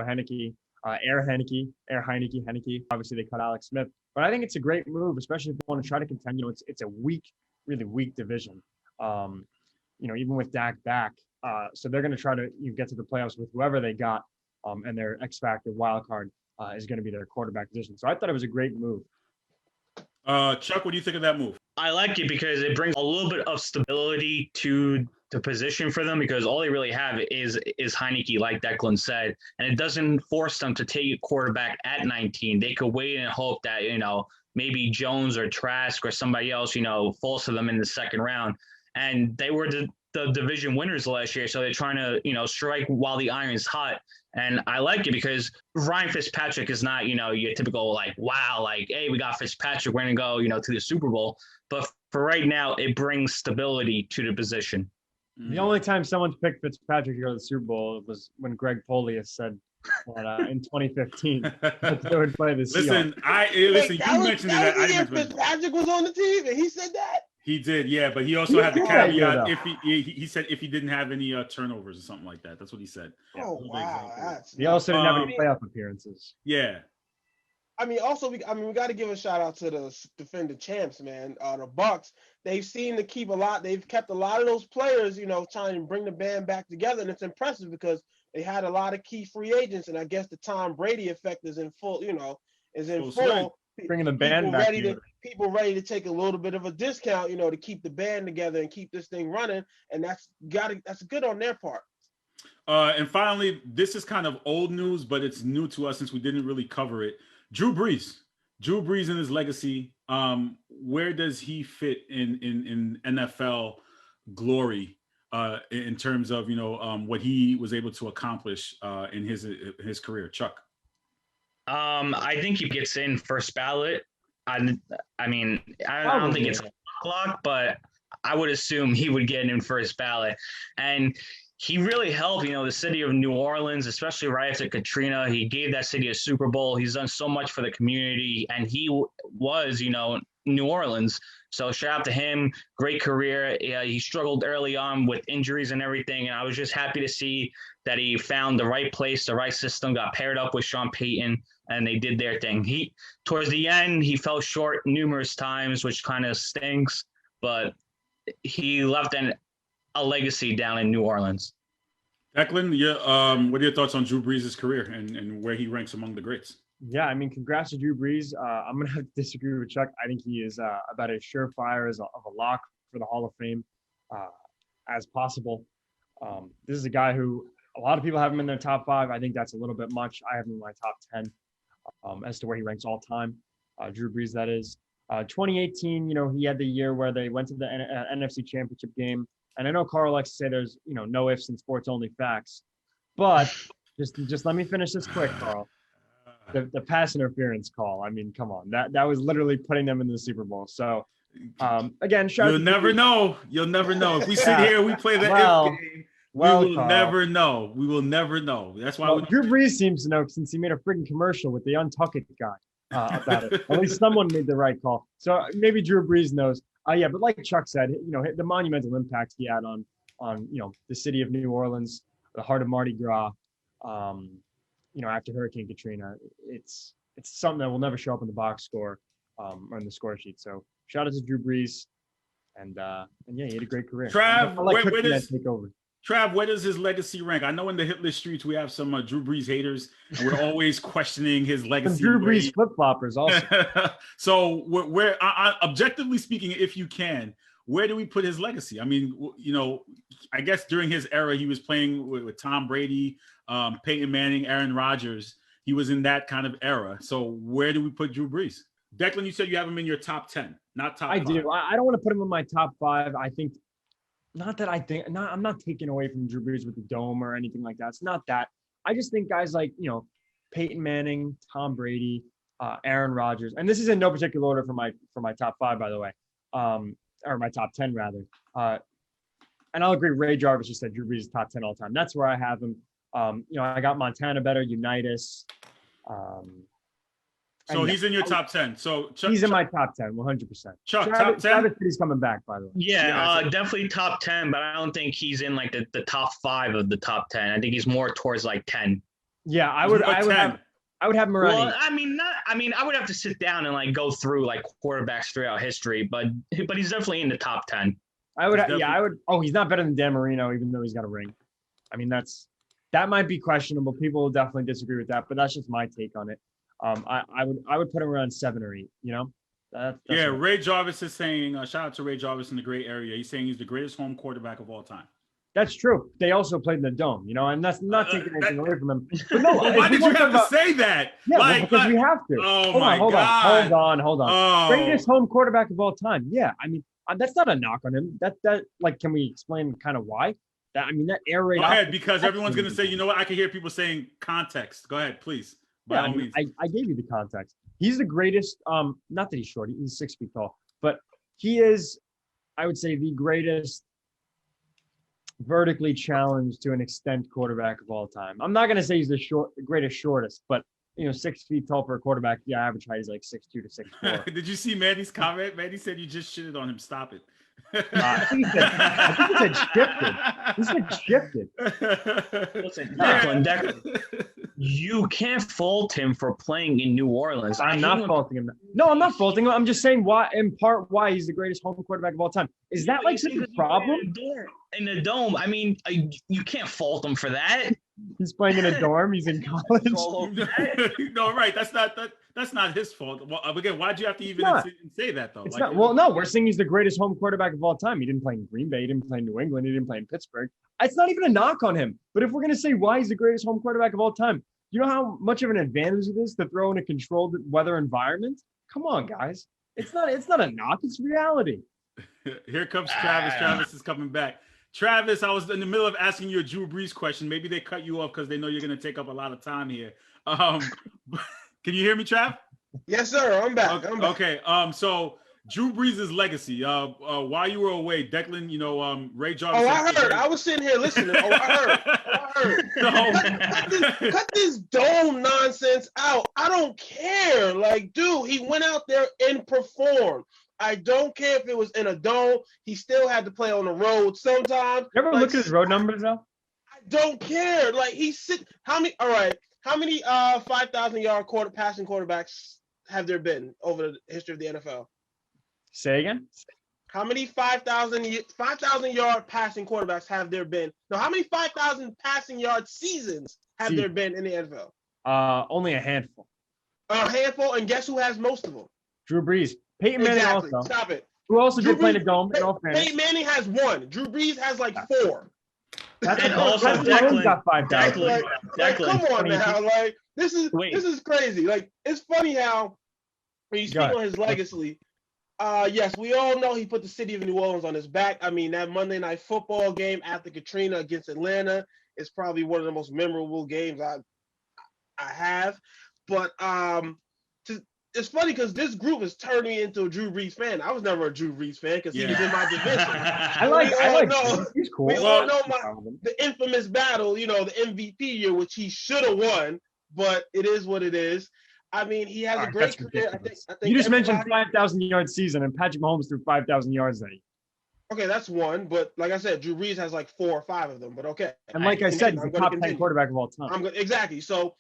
Heineke, Air Heineke. Obviously, they cut Alex Smith, but I think it's a great move, especially if they want to try to contend. It's a really weak division. Even with Dak back, so they're going to try to get to the playoffs with whoever they got, and their X factor wild card is going to be their quarterback position. So I thought it was a great move. Chuck, what do you think of that move? I like it because it brings a little bit of stability to the position for them, because all they really have is Heineke, like Declan said, and it doesn't force them to take a quarterback at 19. They could wait and hope that, maybe Jones or Trask or somebody else, falls to them in the second round. And they were the division winners last year, so they're trying to, strike while the iron's hot. And I like it because Ryan Fitzpatrick is not, your typical wow, hey, we got Fitzpatrick, we're going to go, to the Super Bowl. But for right now, it brings stability to the position. The only time someone's picked Fitzpatrick to go to the Super Bowl was when Greg Polius said that in 2015 that they would play the Seahawks. Listen, you mentioned it. Fitzpatrick was on the team and he said that? He did, yeah, but he also had the caveat if he said if he didn't have any turnovers or something like that. That's what he said. Oh, wow. He also didn't have any playoff appearances. Yeah. I mean, also, we got to give a shout out to the defending champs, man. The Bucks, they've seemed to keep they've kept a lot of those players, trying to bring the band back together. And it's impressive because they had a lot of key free agents. And I guess the Tom Brady effect is in full, full. Bringing the band back people ready to take a little bit of a discount, to keep the band together and keep this thing running. And that's good on their part. And finally, this is kind of old news, but it's new to us since we didn't really cover it. Drew Brees and his legacy. Where does he fit in NFL glory? in terms of what he was able to accomplish in his career, Chuck? I think he gets in first ballot. I mean, I don't think it's clock, but I would assume he would get in first ballot. And he really helped, the city of New Orleans, especially right after Katrina. He gave that city a Super Bowl. He's done so much for the community, and he was, New Orleans. So shout out to him. Great career. Yeah, he struggled early on with injuries and everything, and I was just happy to see that he found the right place, the right system, got paired up with Sean Payton, and they did their thing. Towards the end, he fell short numerous times, which kind of stinks, but he left a legacy down in New Orleans. Declan, what are your thoughts on Drew Brees' career and where he ranks among the greats? Yeah, I mean, congrats to Drew Brees. I'm going to have to disagree with Chuck. I think he is about as surefire of a lock for the Hall of Fame as possible. This is a guy who a lot of people have him in their top 5. I think that's a little bit much. I have him in my top 10 as to where he ranks all time. Drew Brees, that is. 2018, he had the year where they went to the NFC Championship game. And I know Carl likes to say there's, no ifs and sports only facts. But just let me finish this quick, Carl. The pass interference call. I mean, come on. That was literally putting them in the Super Bowl. So, again, you'll never know. You'll never know. If we sit here, we play the if game. We will Carl, never know. We will never know. That's why Drew Brees seems to know since he made a freaking commercial with the Untuck It guy about it. At least someone made the right call. So maybe Drew Brees knows. Yeah, but like Chuck said, the monumental impact he had on the city of New Orleans, the heart of Mardi Gras. After Hurricane Katrina, it's something that will never show up in the box score or in the score sheet. So shout out to Drew Brees, and yeah, he had a great career. Trav, where does his legacy rank? I know in the hit list streets we have some Drew Brees haters, and we're always questioning his legacy. Some Drew Brees flip floppers also. So where objectively speaking, if you can, where do we put his legacy? I mean, I guess during his era, he was playing with Tom Brady, Peyton Manning, Aaron Rodgers. He was in that kind of era. So where do we put Drew Brees? Declan, you said you have him in your top 10, not top 5. I do. I don't want to put him in my top 5. I think I'm not taking away from Drew Brees with the dome or anything like that. It's not that. I just think guys like, Peyton Manning, Tom Brady, Aaron Rodgers, and this is in no particular order for my top 5, by the way, or my top 10 rather. And I'll agree. Ray Jarvis just said Drew Brees is top 10 all time. That's where I have him. I got Montana better, Unitas. So he's in your top 10. So he's in my top 10, 100%. Chuck, top 10? Travis City's coming back, by the way. Yeah, definitely top 10, but I don't think he's in like the top 5 of the top 10. I think he's more towards like 10. Yeah, I would have him around. Well, I would have to sit down and like go through like quarterbacks throughout history, but he's definitely in the top 10. I would. Oh, he's not better than Dan Marino, even though he's got a ring. I mean, that might be questionable. People will definitely disagree with that, but that's just my take on it. I would put him around 7 or 8. That's Ray Jarvis is saying. Shout out to Ray Jarvis in the Gray Area. He's saying he's the greatest home quarterback of all time. That's true. They also played in the dome, and that's not taking anything away from them. But no, why did you have to say that? Yeah, because we have to. Oh hold on. Hold on. Oh. Greatest home quarterback of all time. Yeah, I mean that's not a knock on him. That like, can we explain kind of why? That air raid. Go ahead, because everyone's gonna say, I can hear people saying context. Go ahead, please. I gave you the context. He's the greatest. Not that he's short. He's 6 feet tall, but he is, I would say, the greatest vertically challenged to an extent quarterback of all time. I'm not gonna say he's the greatest shortest, but 6 feet tall for a quarterback. Yeah, average height is like 6'2" to 6'4". Did you see Manny's comment? Manny said you just shitted on him. Stop it. I think he said shifted. He said shifted. Listen, Declan, you can't fault him for playing in New Orleans. I'm not faulting him. No, I'm not faulting him. I'm just saying why he's the greatest home quarterback of all time. Is that like such a problem? In the dome. I mean, you can't fault him for that. He's playing in a dorm. He's in college. No, right. That's not his fault. Well, again, why'd you have to even say that though? It's not. Well, no, we're saying he's the greatest home quarterback of all time. He didn't play in Green Bay. He didn't play in New England. He didn't play in Pittsburgh. It's not even a knock on him. But if we're gonna say why he's the greatest home quarterback of all time, you know how much of an advantage it is to throw in a controlled weather environment? Come on, guys. It's not a knock. It's reality. Here comes Travis. Travis is coming back. Travis, I was in the middle of asking you a Drew Brees question. Maybe they cut you off because they know you're going to take up a lot of time here. Can you hear me, Trav? Yes, sir. I'm back. Okay. So Drew Brees' legacy. While you were away, Declan, Ray Jarvis. Oh, I heard. I was sitting here listening. Oh, I heard. Cut this dome nonsense out. I don't care. Like, dude, he went out there and performed. I don't care if it was in a dome. He still had to play on the road sometimes. You ever look at his road numbers though? I don't care. Like how many 5,000-yard passing quarterbacks have there been over the history of the NFL? Say again? How many 5,000-yard passing quarterbacks have there been? No, how many 5,000 passing yard seasons have there been in the NFL? Only a handful. A handful, and guess who has most of them? Drew Brees. Peyton Manning also. Stop it. Who also Drew did play in Brees, a dome. Peyton Manning has 1. Drew Brees has like 4. And also Declan got 5,000. Like, come on now. Like, this is crazy. Like, it's funny how when you speak on his legacy, yes, we all know he put the city of New Orleans on his back. I mean, that Monday Night Football game after Katrina against Atlanta is probably one of the most memorable games I have. But it's funny because this group is turning into a Drew Brees fan. I was never a Drew Brees fan because he was in my division. I like he's cool. We all know the infamous battle, the MVP year, which he should have won, but it is what it is. I mean, he has a great career. I think you just mentioned 5,000-yard season, and Patrick Mahomes threw 5,000 yards that year. Okay, that's one, but like I said, Drew Brees has like 4 or 5 of them. But okay, and like I said, he's the top 10 quarterback of all time. Exactly. So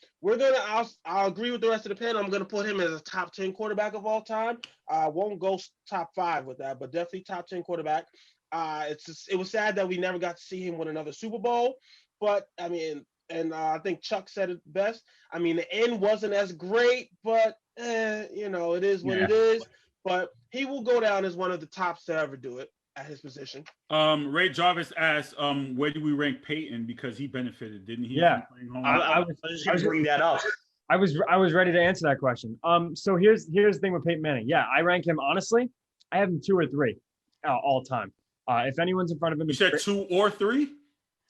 I'll agree with the rest of the panel. I'm gonna put him as a top 10 quarterback of all time. I won't go top 5 with that, but definitely top 10 quarterback. It was sad that we never got to see him win another Super Bowl, but I mean. And I think Chuck said it best. I mean, the end wasn't as great, but, it is what it is. But he will go down as one of the tops to ever do it at his position. Ray Jarvis asked, where do we rank Peyton? Because he benefited, didn't he? Yeah. I was just going to bring that up. I was ready to answer that question. So here's the thing with Peyton Manning. Yeah, I rank him, honestly, I have him 2 or 3 all time. If anyone's in front of him. You said 2 or 3?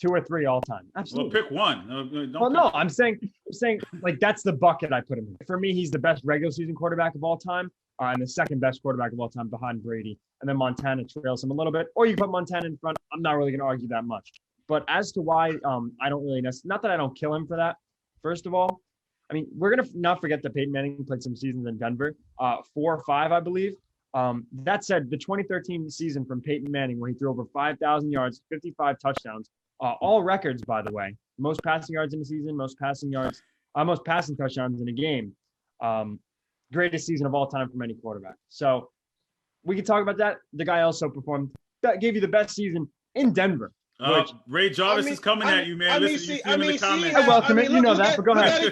2 or 3 all time. Absolutely. Well, pick one. I'm saying like that's the bucket I put him in. For me, he's the best regular season quarterback of all time, and the second best quarterback of all time behind Brady. And then Montana trails him a little bit, or you put Montana in front. I'm not really going to argue that much. But as to why I don't really not that I don't kill him for that. First of all, I mean, we're going to not forget that Peyton Manning played some seasons in Denver, 4 or 5, I believe. That said, the 2013 season from Peyton Manning, where he threw over 5,000 yards, 55 touchdowns. All records, by the way, most passing yards in the season, most passing touchdowns in a game. Greatest season of all time from any quarterback. So we can talk about that. The guy also performed, that gave you the best season in Denver. Ray Jarvis is coming at you, man. Listen, you see him in the comments. I welcome it. You know that, but go ahead.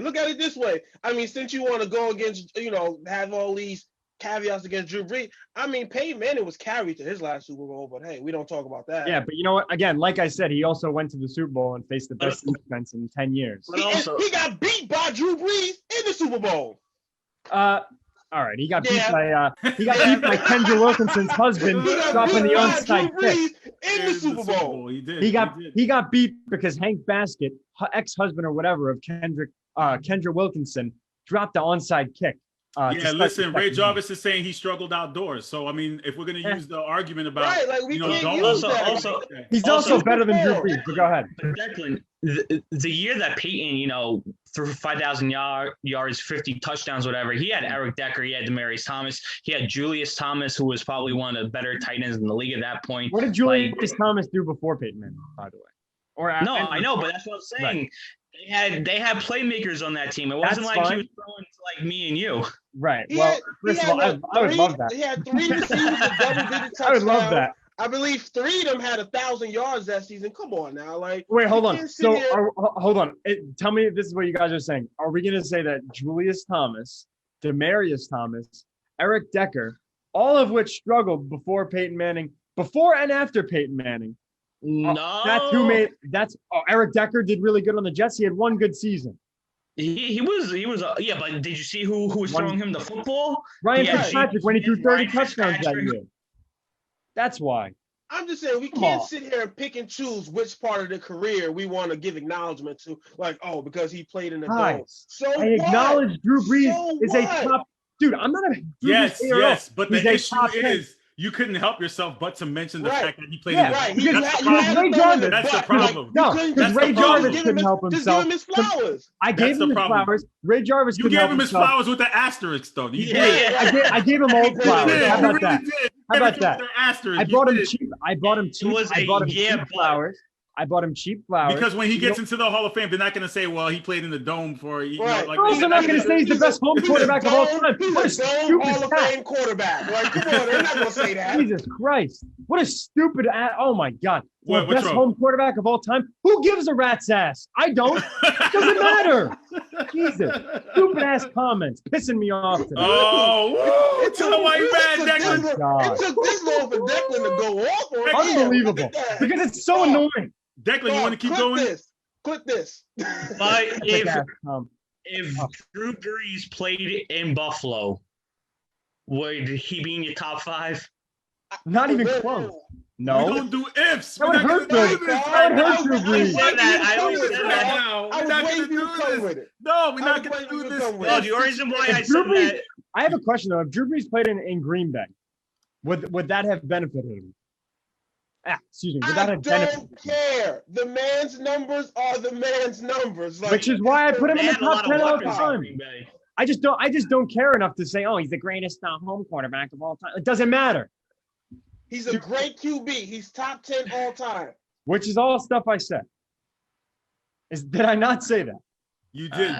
Look at it this way. I mean, since you want to go against, have all these caveats against Drew Brees. I mean, Peyton Manning was carried to his last Super Bowl, but hey, we don't talk about that. Yeah, but you know what? Again, like I said, he also went to the Super Bowl and faced the best defense in 10 years. He got beat by Drew Brees in the Super Bowl. All right, he got beat by Kendra Wilkinson's husband dropping the onside kick in the Super Bowl. He did. He got beat because Hank Baskett, ex-husband or whatever of Kendra Wilkinson, dropped the onside kick. Listen, Ray Jarvis is saying he struggled outdoors. So, I mean, if we're going to use the argument about, he's also better than Drew Brees, but go ahead. But Declan, the year that Peyton, threw 5,000 yards, 50 touchdowns, whatever, he had Eric Decker, he had Demaryius Thomas, he had Julius Thomas, who was probably one of the better tight ends in the league at that point. What did Julius Thomas do before Peyton Manning, by the way? I know, but that's what I'm saying. Right. They had playmakers on that team. It wasn't he was throwing to like me and you. Right. First of all, I would love that. He had 3 receivers with double-digit touchdowns. I would love that. I believe 3 of them had 1,000 yards that season. Come on now, wait, hold on. So hold on. Tell me if this is what you guys are saying. Are we going to say that Julius Thomas, Demaryius Thomas, Eric Decker, all of which struggled before Peyton Manning, before and after Peyton Manning? No, Eric Decker did really good on the Jets. He had 1 good season. He was but did you see who was throwing him the football? Ryan Fitzpatrick when he threw 30 touchdowns that year. That's why. I'm just saying we can't sit here and pick and choose which part of the career we want to give acknowledgement to. Like, oh, because he played in the dome. So I acknowledge Drew Brees is a top. Dude, I'm not a Drew yes, Brees yes, but He's the issue is you couldn't help yourself but to mention the fact that he played in the right. dome. Because Ray Jarvis. That's the problem. No, because Ray Jarvis couldn't help himself. Just give him his flowers. I gave him his flowers. Ray Jarvis couldn't help himself. You gave him his flowers with the asterisk, though. I gave him old flowers. How about that? How about that? I bought him cheap. I bought him cheap flowers. I bought him cheap flowers. Because when he gets into the Hall of Fame, they're not going to say, well, he played in the dome for, right. They're also not going to say he's the best home quarterback of all time. What a stupid Hall of Fame quarterback. Like, come on, they're not going to say that. Jesus Christ. What a stupid, oh my God. The best wrong? home quarterback of all time? Who gives a rat's ass? I don't. Doesn't matter. Jesus. Stupid ass comments. Pissing me off today. Oh, tell him why you mad, Declan. It took this long for Declan to go off on him. Unbelievable. Because it's so annoying. Declan, you want to keep going? Clip this. But if Drew Brees played in Buffalo, would he be in your top 5? Not even close. No. We don't do ifs. That would hurt Drew. That would hurt Drew Brees. I always said that. We're not going to do this. No, we're not going to do this. No, the reason why I said that. I have a question, though. If Drew Brees played in Green Bay, would that have benefited him? Excuse me. I don't care. The man's numbers are the man's numbers. Like, which is why I put him in the top 10 all the time. I just don't care enough to say, oh, he's the greatest home quarterback of all time. It doesn't matter. He's a great QB. He's top 10 all time. Which is all stuff I said. Did I not say that? You did,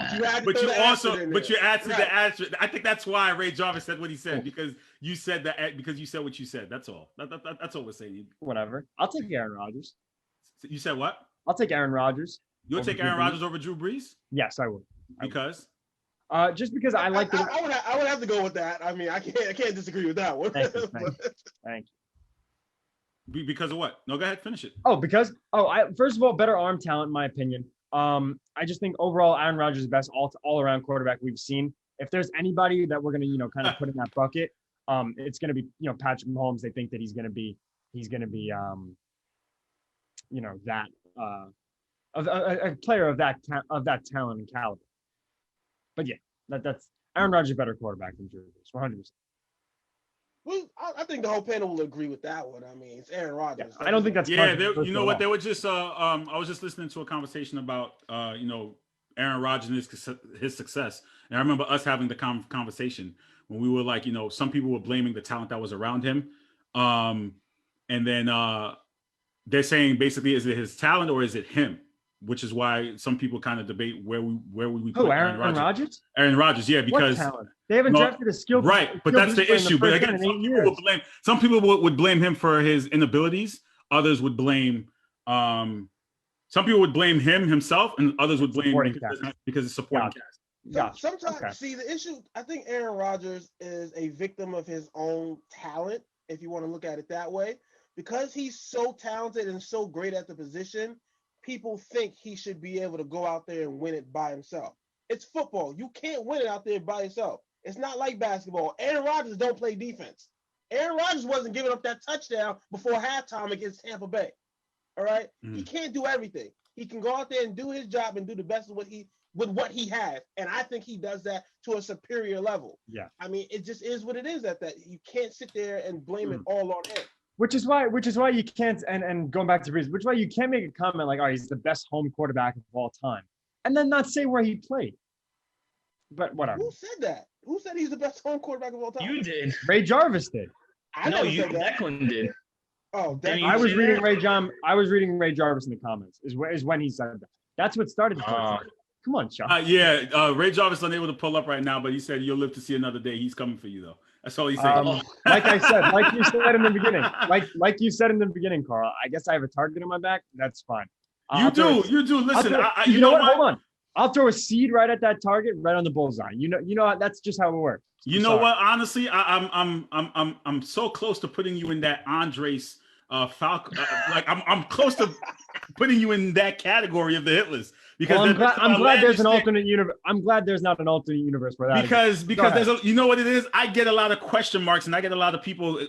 but you answered the answer. I think that's why Ray Jarvis said what he said, because you said that, because you said what you said. That's all. That's all we're saying. Whatever. I'll take Aaron Rodgers. You said what? I'll take Aaron Rodgers. You'll take Aaron Rodgers over Drew Brees? Yes, I would. Because? Just because I like the. I would have to go with that. I mean, I can't disagree with that one. Thank you. Because of what? No, go ahead, finish it. First of all, better arm talent, in my opinion. I just think overall Aaron Rodgers is the best all around quarterback we've seen. If there's anybody that we're gonna, kind of put in that bucket, it's gonna be, Patrick Mahomes. They think that he's gonna be, that a player of that talent and caliber. But yeah, that's Aaron Rodgers is a better quarterback than Drew Brees, 100%. Well, I think the whole panel will agree with that one. I mean, it's Aaron Rodgers. Yeah, I don't think that's you know what? They were just I was just listening to a conversation about Aaron Rodgers and his success, and I remember us having the conversation when we were like, some people were blaming the talent that was around him, and then they're saying basically, is it his talent or is it him? Which is why some people kind of debate where we put Aaron Rodgers? Aaron Rodgers, yeah, because they haven't drafted a skilled right, but that's the issue. But again, some people would blame him for his inabilities. Others would blame some people would blame himself, and others would blame because it's supporting cast. Sometimes, see, the issue, I think Aaron Rodgers is a victim of his own talent, if you want to look at it that way, because he's so talented and so great at the position. People think he should be able to go out there and win it by himself. It's football. You can't win it out there by yourself. It's not like basketball. Aaron Rodgers don't play defense. Aaron Rodgers wasn't giving up that touchdown before halftime against Tampa Bay. All right? He can't do everything. He can go out there and do his job and do the best of what he has. And I think he does that to a superior level. Yeah. I mean, it just is what it is that you can't sit there and blame it all on him. Which is why you can't, and going back to Brees, which is why you can't make a comment like, oh, he's the best home quarterback of all time, and then not say where he played. But whatever. Who said that? Who said he's the best home quarterback of all time? You did. Ray Jarvis did. Declan did. Oh, Declan. I was reading Ray Jarvis in the comments. Is when he said that. That's what started the conversation. Come on, Sean. Ray Jarvis unable to pull up right now, but he said you'll live to see another day. He's coming for you, though. That's all he said. Like you said in the beginning, like you said in the beginning, Carl. I guess I have a target on my back. That's fine. You do. Listen, you know what? Hold on. I'll throw a seed right at that target, right on the bullseye. You know that's just how it works. What? Honestly, I'm so close to putting you in that Andres Falcon. I'm close to putting you in that category of the hit list. Because I'm glad there's an alternate universe. I'm glad there's not an alternate universe where that because there's you know what it is. I get a lot of question marks, and I get a lot of people,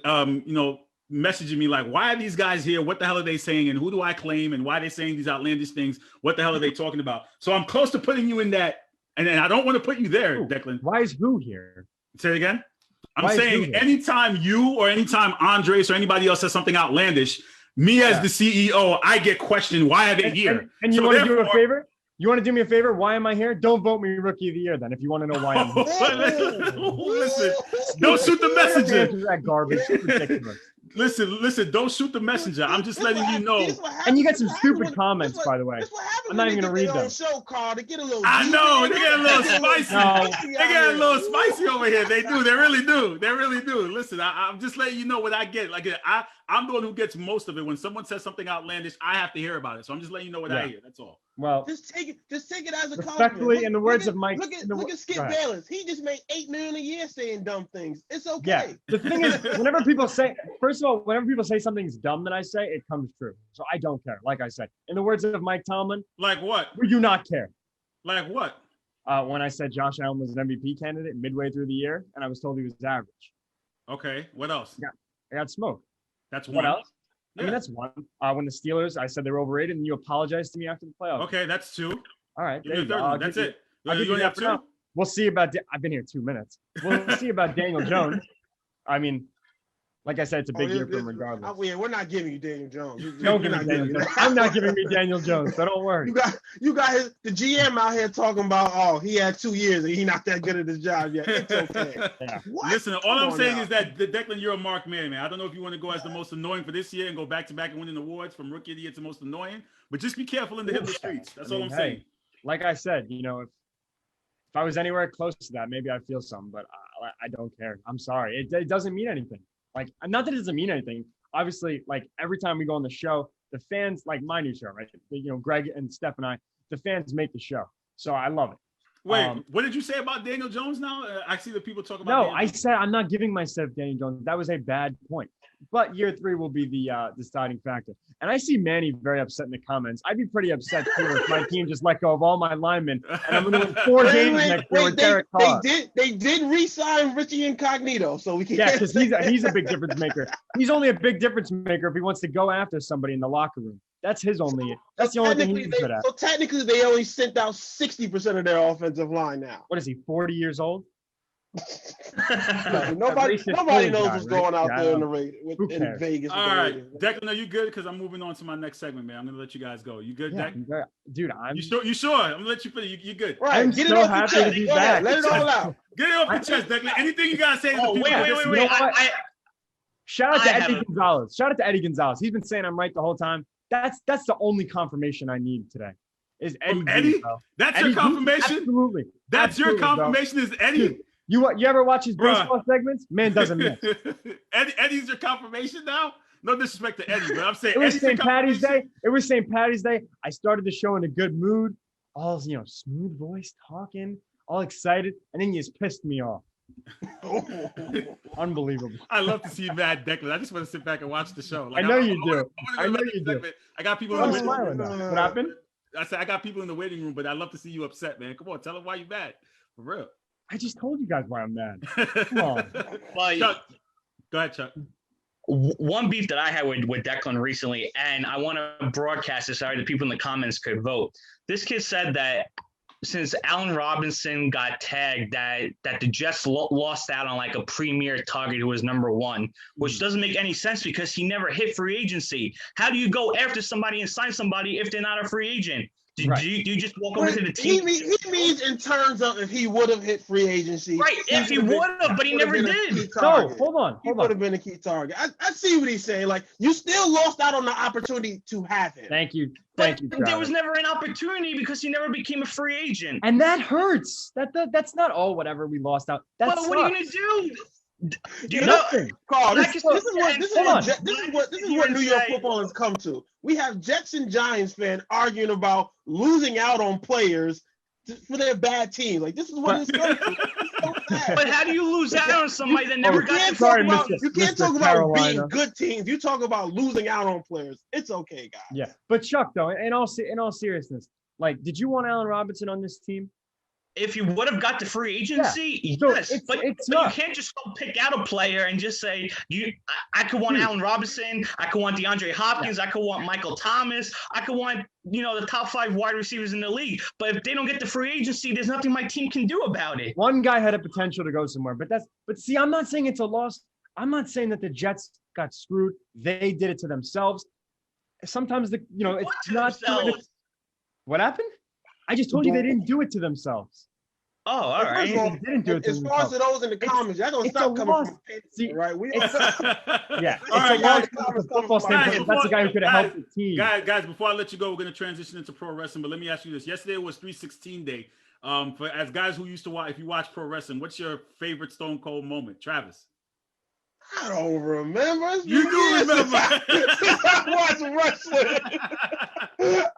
messaging me like, why are these guys here? What the hell are they saying? And who do I claim? And why are they saying these outlandish things? What the hell are they talking about? So I'm close to putting you in that. And I don't want to put you there, Declan. Why is who here? Say it again. I'm saying anytime you or anytime Andres or anybody else says something outlandish, me as the CEO, I get questioned. Why are they here? And you want to do a favor? You want to do me a favor? Why am I here? Don't vote me Rookie of the Year then if you want to know why I'm here. Listen, don't shoot the messenger. That garbage. It's ridiculous. Listen, don't shoot the messenger. I'm just letting you know. And you get some stupid comments, by the way. I'm not even going to read them. I know. They get a little spicy. They get a little spicy over here. They do. They really do. They really do. Listen, I'm just letting you know what I get. Like, I'm the one who gets most of it. When someone says something outlandish, I have to hear about it. So I'm just letting you know what I hear. That's all. Well, just take it as a respectfully, in the words of Mike. Look at Skip Bayless. He just made $8 million a year saying dumb things. It's okay. Yeah. The thing is, whenever people say, first of all, whenever people say something's dumb that I say, it comes true. So I don't care. Like I said, in the words of Mike Tomlin, like what? We do not care. Like what? When I said Josh Allen was an MVP candidate midway through the year, and I was told he was average. Okay. What else? Yeah, I got smoked. That's one. What else? Yeah. I mean, that's one. When the Steelers, I said they were overrated, and you apologized to me after the playoffs. Okay, that's two. All right, there you go. That's it. I'll give you that for now. We'll see about. I've been here 2 minutes. We'll see about Daniel Jones. I mean, like I said, it's a big year for him regardless. We're not giving you Daniel Jones. Don't give me Daniel Jones. I'm not giving me Daniel Jones, so don't worry. You got the GM out here talking about, he had 2 years and he's not that good at his job yet. It's okay. Yeah. Listen, all I'm saying is that Declan, you're a marked man. I don't know if you want to go as the most annoying for this year and go back to back and winning awards from Rookie of the Year to most annoying, but just be careful in the Hitler streets. That's all I'm saying. Like I said, if I was anywhere close to that, maybe I'd feel some, but I don't care. I'm sorry. It doesn't mean anything. Like, not that it doesn't mean anything. Obviously, like every time we go on the show, the fans, like my new show, right? Greg and Steph and I, the fans make the show. So I love it. Wait, what did you say about Daniel Jones now? I see the people talk about No, I said I'm not giving myself Daniel Jones. That was a bad point. But year 3 will be the deciding factor. And I see Manny very upset in the comments. I'd be pretty upset too if my team just let go of all my linemen and I'm going to win 4 games next year with Derek Carr. They did re-sign Richie Incognito, so we can. Yeah, because he's a big difference maker. He's only a big difference maker if he wants to go after somebody in the locker room. That's the only thing he's good at. So technically, they only sent out 60% of their offensive line now. What is he? 40 years old? Nobody knows what's going out there in Vegas. All right, Declan, are you good? Because I'm moving on to my next segment, man. I'm gonna let you guys go. You good, Deck? Dude, You sure? I'm gonna let you finish. You good? Right. I'm get so it off happy your to chest. be back. Let it all out. Get it off your chest, Declan. Anything you gotta say? Wait. Shout out to Eddie Gonzalez. Shout out to Eddie Gonzalez. He's been saying I'm right the whole time. That's the only confirmation I need today. Is Eddie? Eddie? That's your confirmation? Absolutely. That's your confirmation is Eddie? Dude, you ever watch his baseball segments? Man doesn't miss. Eddie's your confirmation now? No disrespect to Eddie, but I'm saying it was St. Patty's Day. It was St. Patty's Day. I started the show in a good mood, all smooth voice, talking, all excited, and then you just pissed me off. Unbelievable. I love to see you mad, Declan. I just want to sit back and watch the show. Like, I know you do. I know you do. I got people in the waiting room. What happened? I said I got people in the waiting room, but I love to see you upset, man. Come on, tell them why you mad. For real. I just told you guys why I'm mad. Come on. Chuck, go ahead, Chuck. One beef that I had with Declan recently, and I want to broadcast this so the people in the comments could vote. This kid said that since Allen Robinson got tagged, that the Jets lost out on like a premier target who was number 1, which doesn't make any sense because he never hit free agency. How do you go after somebody and sign somebody if they're not a free agent? Do you just walk over to the team? He means in terms of if he would have hit free agency. Right, if he would have, but he never did. No, hold on. He would have been a key target. I see what he's saying. Like, you still lost out on the opportunity to have him. Thank you. But there was never an opportunity because he never became a free agent. And that hurts. That's not whatever we lost out. What are you going to do? Nothing. Carl, this is what New York football has come to. We have Jets and Giants fans arguing about losing out on players for their bad team. Like, this is what it's come to. But how do you lose out on somebody that never got You can't talk about beating good teams. You talk about losing out on players. It's okay, guys. Yeah, but Chuck, though, in all seriousness, like, did you want Allen Robinson on this team? If you would have got the free agency, So yes, it's but you not. can't just go pick out a player and just say I could want Allen Robinson, I could want DeAndre Hopkins, I could want Michael Thomas, I could want the top 5 wide receivers in the league. But if they don't get the free agency, there's nothing my team can do about it. One guy had a potential to go somewhere, but see, I'm not saying it's a loss. I'm not saying that the Jets got screwed. They did it to themselves. Sometimes it's not. What happened? I just told you they didn't do it to themselves. Oh, all right. They didn't do it to as far as those in the comments, y'all gonna stop coming from See, right? We yeah. All right, guys. guys. Football standpoint, that's the guy who could have helped the team. Guys, before I let you go, we're gonna transition into pro wrestling. But let me ask you this: yesterday was 316 day. As guys who used to watch, if you watch pro wrestling, what's your favorite Stone Cold moment, Travis? I don't remember. You do remember. I watch wrestling.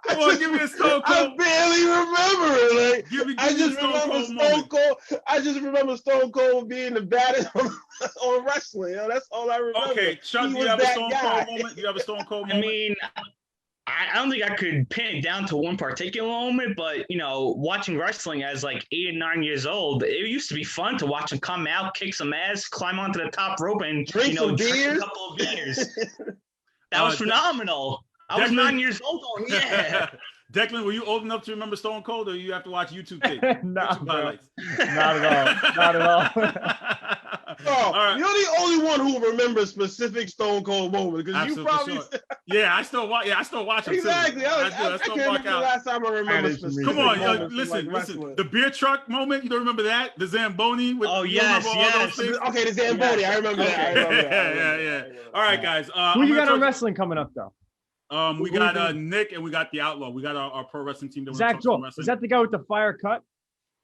Come on, give me a Stone Cold. I barely remember it. Like, give me I just remember Stone Cold. I just remember Stone Cold being the baddest on wrestling. That's all I remember. Okay, Chuck, do you have a Stone Cold moment? Do you have a Stone Cold moment? I mean, I don't think I could pin it down to one particular moment, but watching wrestling as like 8 and 9 years old, it used to be fun to watch him come out, kick some ass, climb onto the top rope, and drink drink a couple of beers. That was phenomenal. I was 9 years old. Yeah. Declan, were you old enough to remember Stone Cold, or you have to watch YouTube tape? YouTube highlights. Not at all. Not at all. Right. You're the only one who remembers specific Stone Cold moments because you probably. Sure. Yeah, I still watch. Yeah, I still watch them. Exactly. Too. I can't remember the last time I remember specific. Come on, listen. The beer truck moment. You don't remember that? The Zamboni. Yes. Okay, the Zamboni. I remember that. Yeah. All right, guys. Who you got on wrestling coming up though? We got Nick and we got the Outlaw. We got our pro wrestling team. That Zach Joel. Is that the guy with the fire cut?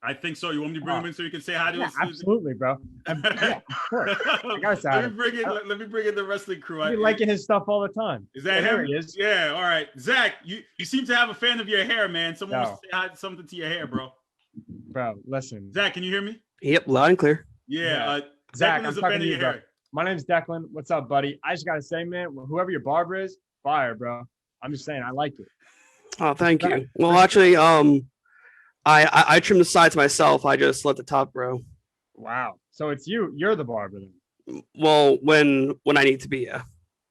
I think so. You want me to bring him in so you can say hi to us? Absolutely, bro. Yeah, of course. I gotta say let me bring in the wrestling crew. You're liking his stuff all the time. Is that him? He is. Yeah. All right, Zach. You seem to have a fan of your hair, man. Someone wants to say hi, something to your hair, bro. Bro, listen. Zach, can you hear me? Yep, loud and clear. Yeah. Zach, Declan is a fan of your hair. My name's Declan. What's up, buddy? I just gotta say, man, whoever your barber is, fire, bro. I'm just saying, I like it. Oh, thank you. Well, actually, I trim the sides myself. I just let the top grow. Wow. So it's you. You're the barber then. Well, when I need to be, yeah.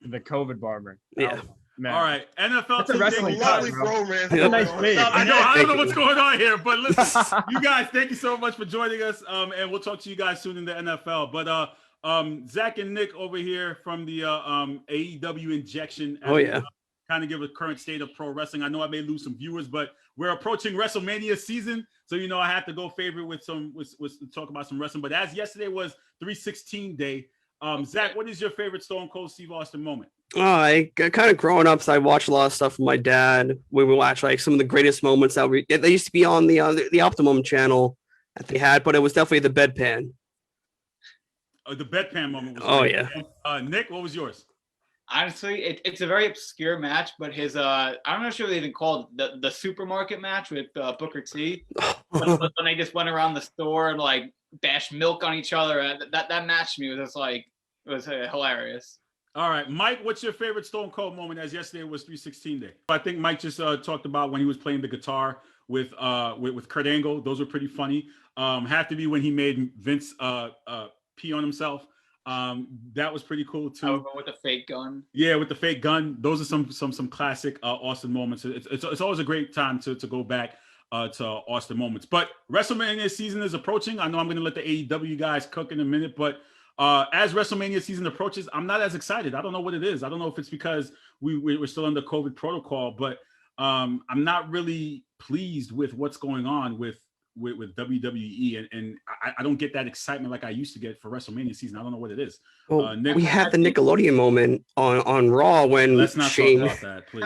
The COVID barber. Yeah. Man. All right, NFL. That's a wrestling lovely romance. That's a nice face. I don't know what's going on here, but listen, you guys, thank you so much for joining us. And we'll talk to you guys soon in the NFL. But Zach and Nick over here from the AEW injection. Oh yeah. Kind of give a current state of pro wrestling. I know I may lose some viewers, but we're approaching WrestleMania season, so I have to go favorite with talk about some wrestling. But as yesterday was 316 day, Zach, what is your favorite Stone Cold Steve Austin moment? I kind of growing up, so I watched a lot of stuff from my dad. We would watch like some of the greatest moments that they used to be on the Optimum channel that they had, but it was definitely the bedpan. The bedpan moment. Was yeah. Nick, what was yours? Honestly, it's a very obscure match, but his I'm not sure they even called it the supermarket match with Booker T. when they just went around the store and like bashed milk on each other. That match to me was just like it was hilarious. All right, Mike, what's your favorite Stone Cold moment? As yesterday was 316 day. I think Mike just talked about when he was playing the guitar with Kurt Angle. Those were pretty funny. Have to be when he made Vince pee on himself. That was pretty cool too. With the fake gun. Yeah, with the fake gun. Those are some classic Austin moments. It's always a great time to go back to Austin moments. But WrestleMania season is approaching. I know I'm going to let the AEW guys cook in a minute, but as WrestleMania season approaches, I'm not as excited. I don't know what it is. I don't know if it's because we're still under COVID protocol, but I'm not really pleased with what's going on with WWE, and I don't get that excitement like I used to get for WrestleMania season. I don't know what it is. Well, Nick, we had the Nickelodeon moment on Raw when let's not Shane... talk about that, please.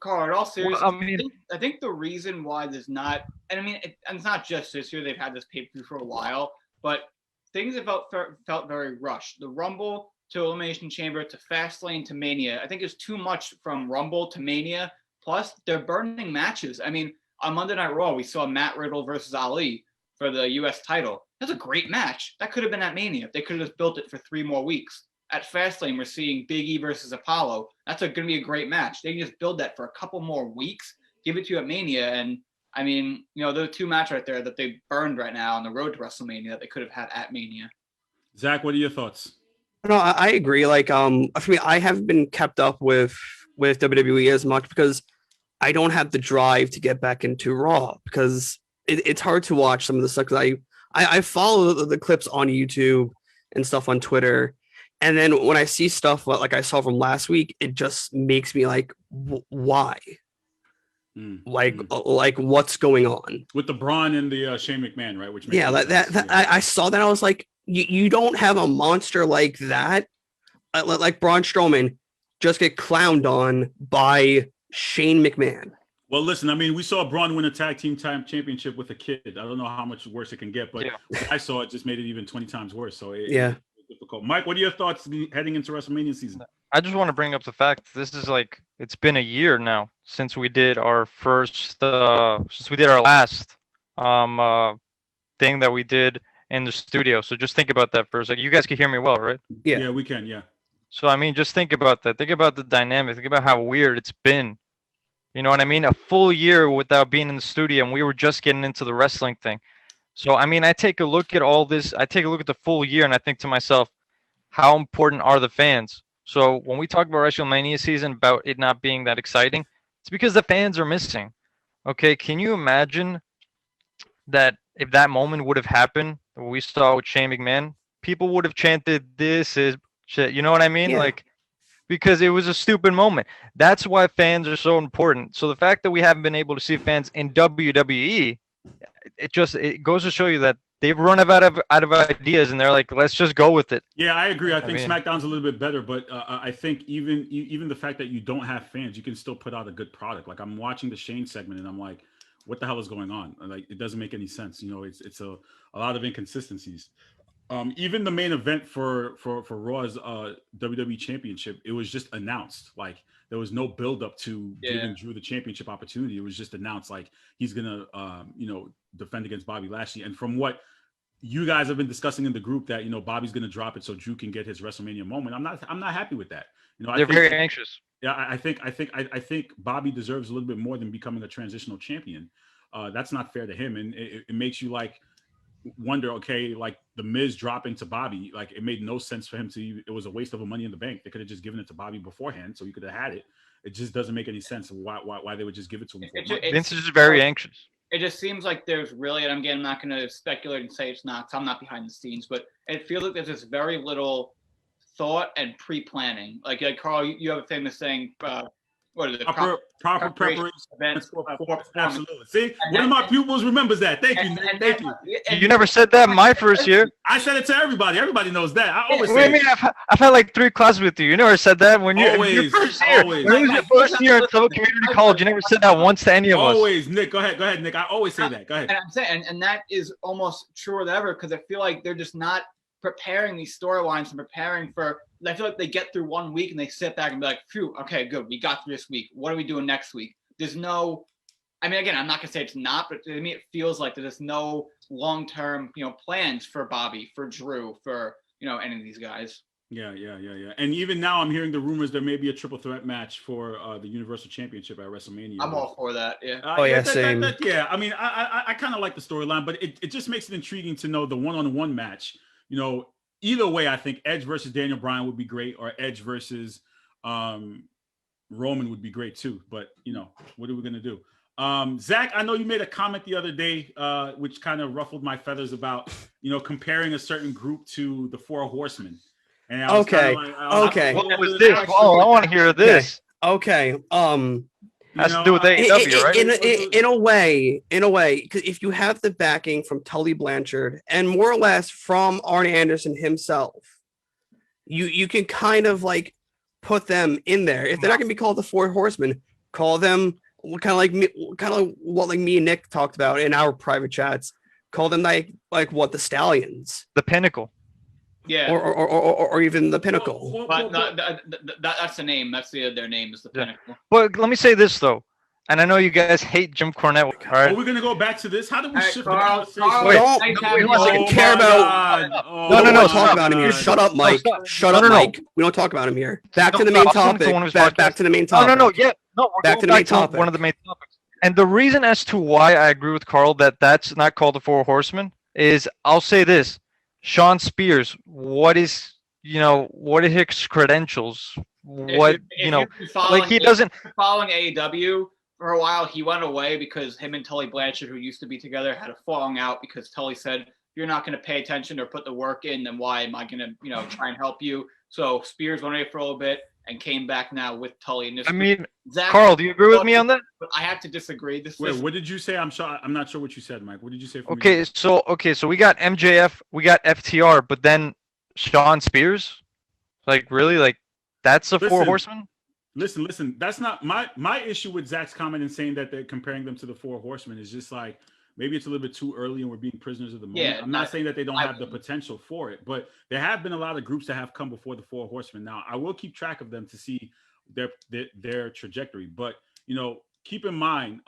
Carl, in all seriousness, well, I think the reason why there's not, and I mean, it's not just this year. They've had this pay-per-view for a while, but things have felt very rushed. The Rumble to Elimination Chamber to Fastlane to Mania. I think it's too much from Rumble to Mania. Plus, they're burning matches. I mean, on Monday Night Raw, we saw Matt Riddle versus Ali for the U.S. title. That's a great match. That could have been at Mania. They could have just built it for 3 more weeks. At Fastlane, we're seeing Big E versus Apollo. That's going to be a great match. They can just build that for a couple more weeks, give it to you at Mania, and I mean, there are two matches right there that they burned right now on the road to WrestleMania that they could have had at Mania. Zach, what are your thoughts? No, I agree. Like, for me, I haven't been kept up with WWE as much because I don't have the drive to get back into Raw because it's hard to watch some of the stuff because I follow the clips on YouTube and stuff on Twitter, and then when I see stuff like I saw from last week, it just makes me like, why? Like what's going on with the Braun and the Shane McMahon, right? Which makes I saw that. I was like, you don't have a monster like that, like Braun Strowman, just get clowned on by Shane McMahon. Well, listen, I mean, we saw Braun win a tag team championship with a kid. I don't know how much worse it can get, but I saw it just made it even 20 times worse. So it's difficult. Mike, what are your thoughts heading into WrestleMania season? I just want to bring up the fact that this is like, it's been a year now since we did our last thing that we did in the studio. So just think about that for a second. You guys can hear me well, right? Yeah, we can. Yeah. So, I mean, just think about that. Think about the dynamic. Think about how weird it's been. You know what I mean? A full year without being in the studio, and we were just getting into the wrestling thing. So, I mean, I take a look at all this. I take a look at the full year, and I think to myself, how important are the fans? So, when we talk about WrestleMania season, about it not being that exciting, it's because the fans are missing. Okay, can you imagine that if that moment would have happened, what we saw with Shane McMahon, people would have chanted, "This is shit." You know what I mean? Like, because it was a stupid moment. That's why fans are so important. So the fact that we haven't been able to see fans in WWE, it goes to show you that they've run out of ideas, and they're like, let's just go with it. Yeah, I agree. I think SmackDown's a little bit better, but I think even the fact that you don't have fans, you can still put out a good product. Like, I'm watching the Shane segment, and I'm like, what the hell is going on? Like, it doesn't make any sense. It's a lot of inconsistencies. Even the main event for Raw's WWE Championship, it was just announced. Like, there was no build up to giving Drew the championship opportunity. It was just announced, like, he's gonna defend against Bobby Lashley. And from what you guys have been discussing in the group, that Bobby's gonna drop it so Drew can get his WrestleMania moment. I'm not happy with that. They're very anxious. Yeah, I think Bobby deserves a little bit more than becoming a transitional champion. That's not fair to him, and it makes you like wonder, okay, like the Miz dropping to Bobby, like it made no sense for him to. It was a waste of a Money in the Bank. They could have just given it to Bobby beforehand, so he could have had it. It just doesn't make any sense why they would just give it to him. Vince is very anxious. It just seems like there's really, and again, I'm not going to speculate and say it's not, because I'm not behind the scenes, but it feels like there's this very little thought and pre-planning. Like Carl, you have a famous saying. What is it? Proper preparation. Absolutely. See, one of my pupils remembers that. Thank you, Nick. Thank you. You never said that my first year. I said it to everybody. Everybody knows that. I always say. I mean, I've had like 3 classes with you. You never said that when you your first year. Always. When it was your first year at Southern Community College, you never said that once to any of us. Always, Nick. Go ahead, Nick. I always say that. Go ahead. And I'm saying, and that is almost truer than ever, because I feel like they're just not preparing these storylines and preparing for. I feel like they get through 1 week and they sit back and be like, phew, okay, good. We got through this week. What are we doing next week? There's no, I mean, again, I'm not going to say it's not, but to me, it feels like there's no long-term, plans for Bobby, for Drew, for, any of these guys. Yeah. And even now I'm hearing the rumors there may be a triple threat match for the Universal Championship at WrestleMania. I'm all for that. Yeah. Same. I mean, I kind of like the storyline, but it just makes it intriguing to know the one-on-one match, Either way, I think Edge versus Daniel Bryan would be great, or Edge versus Roman would be great too. But, what are we going to do? Zach, I know you made a comment the other day, which kind of ruffled my feathers about, comparing a certain group to the Four Horsemen. And I was okay. What was this? Oh, I want to hear this. Okay. Has to do with AEW, right? In a way, because if you have the backing from Tully Blanchard and more or less from Arn Anderson himself, you can kind of like put them in there. If they're not going to be called the Four Horsemen, call them kind of what like me and Nick talked about in our private chats. Call them like what, the Stallions, the Pinnacle. Yeah, or even the Pinnacle. But that's the name. That's their name is the Pinnacle. But let me say this though, and I know you guys hate Jim Cornette. All right, we're gonna go back to this. How did we shift the conversation? We don't care about. No. Talk about him here. Shut up, Mike. Shut up, Mike. We don't talk about him here. Back to the main topic. Back to the main topic. No. Yeah, no. Back to the main topic. One of the main topics. And the reason as to why I agree with Carl that that's not called the Four Horsemen is I'll say this: Sean Spears, what is what are his credentials? What If you've been like he doesn't. following AEW for a while, he went away because him and Tully Blanchard, who used to be together, had a falling out because Tully said, "If you're not going to pay attention or put the work in, then why am I going to try and help you?" So Spears went away for a little bit and came back now with Tully. And I mean, Zach, Carl, do you agree with me on that? But I have to disagree. Wait, what did you say? I'm not sure what you said, Mike. What did you say? Okay, so we got MJF, we got FTR, but then Sean Spears, like really, like that's a Four Horsemen. Listen. That's not my issue with Zach's comment and saying that they're comparing them to the Four Horsemen is just like maybe it's a little bit too early and we're being prisoners of the moment. Yeah, I'm not saying that they don't have the potential for it, but there have been a lot of groups that have come before the Four Horsemen. Now I will keep track of them to see their trajectory, but keep in mind,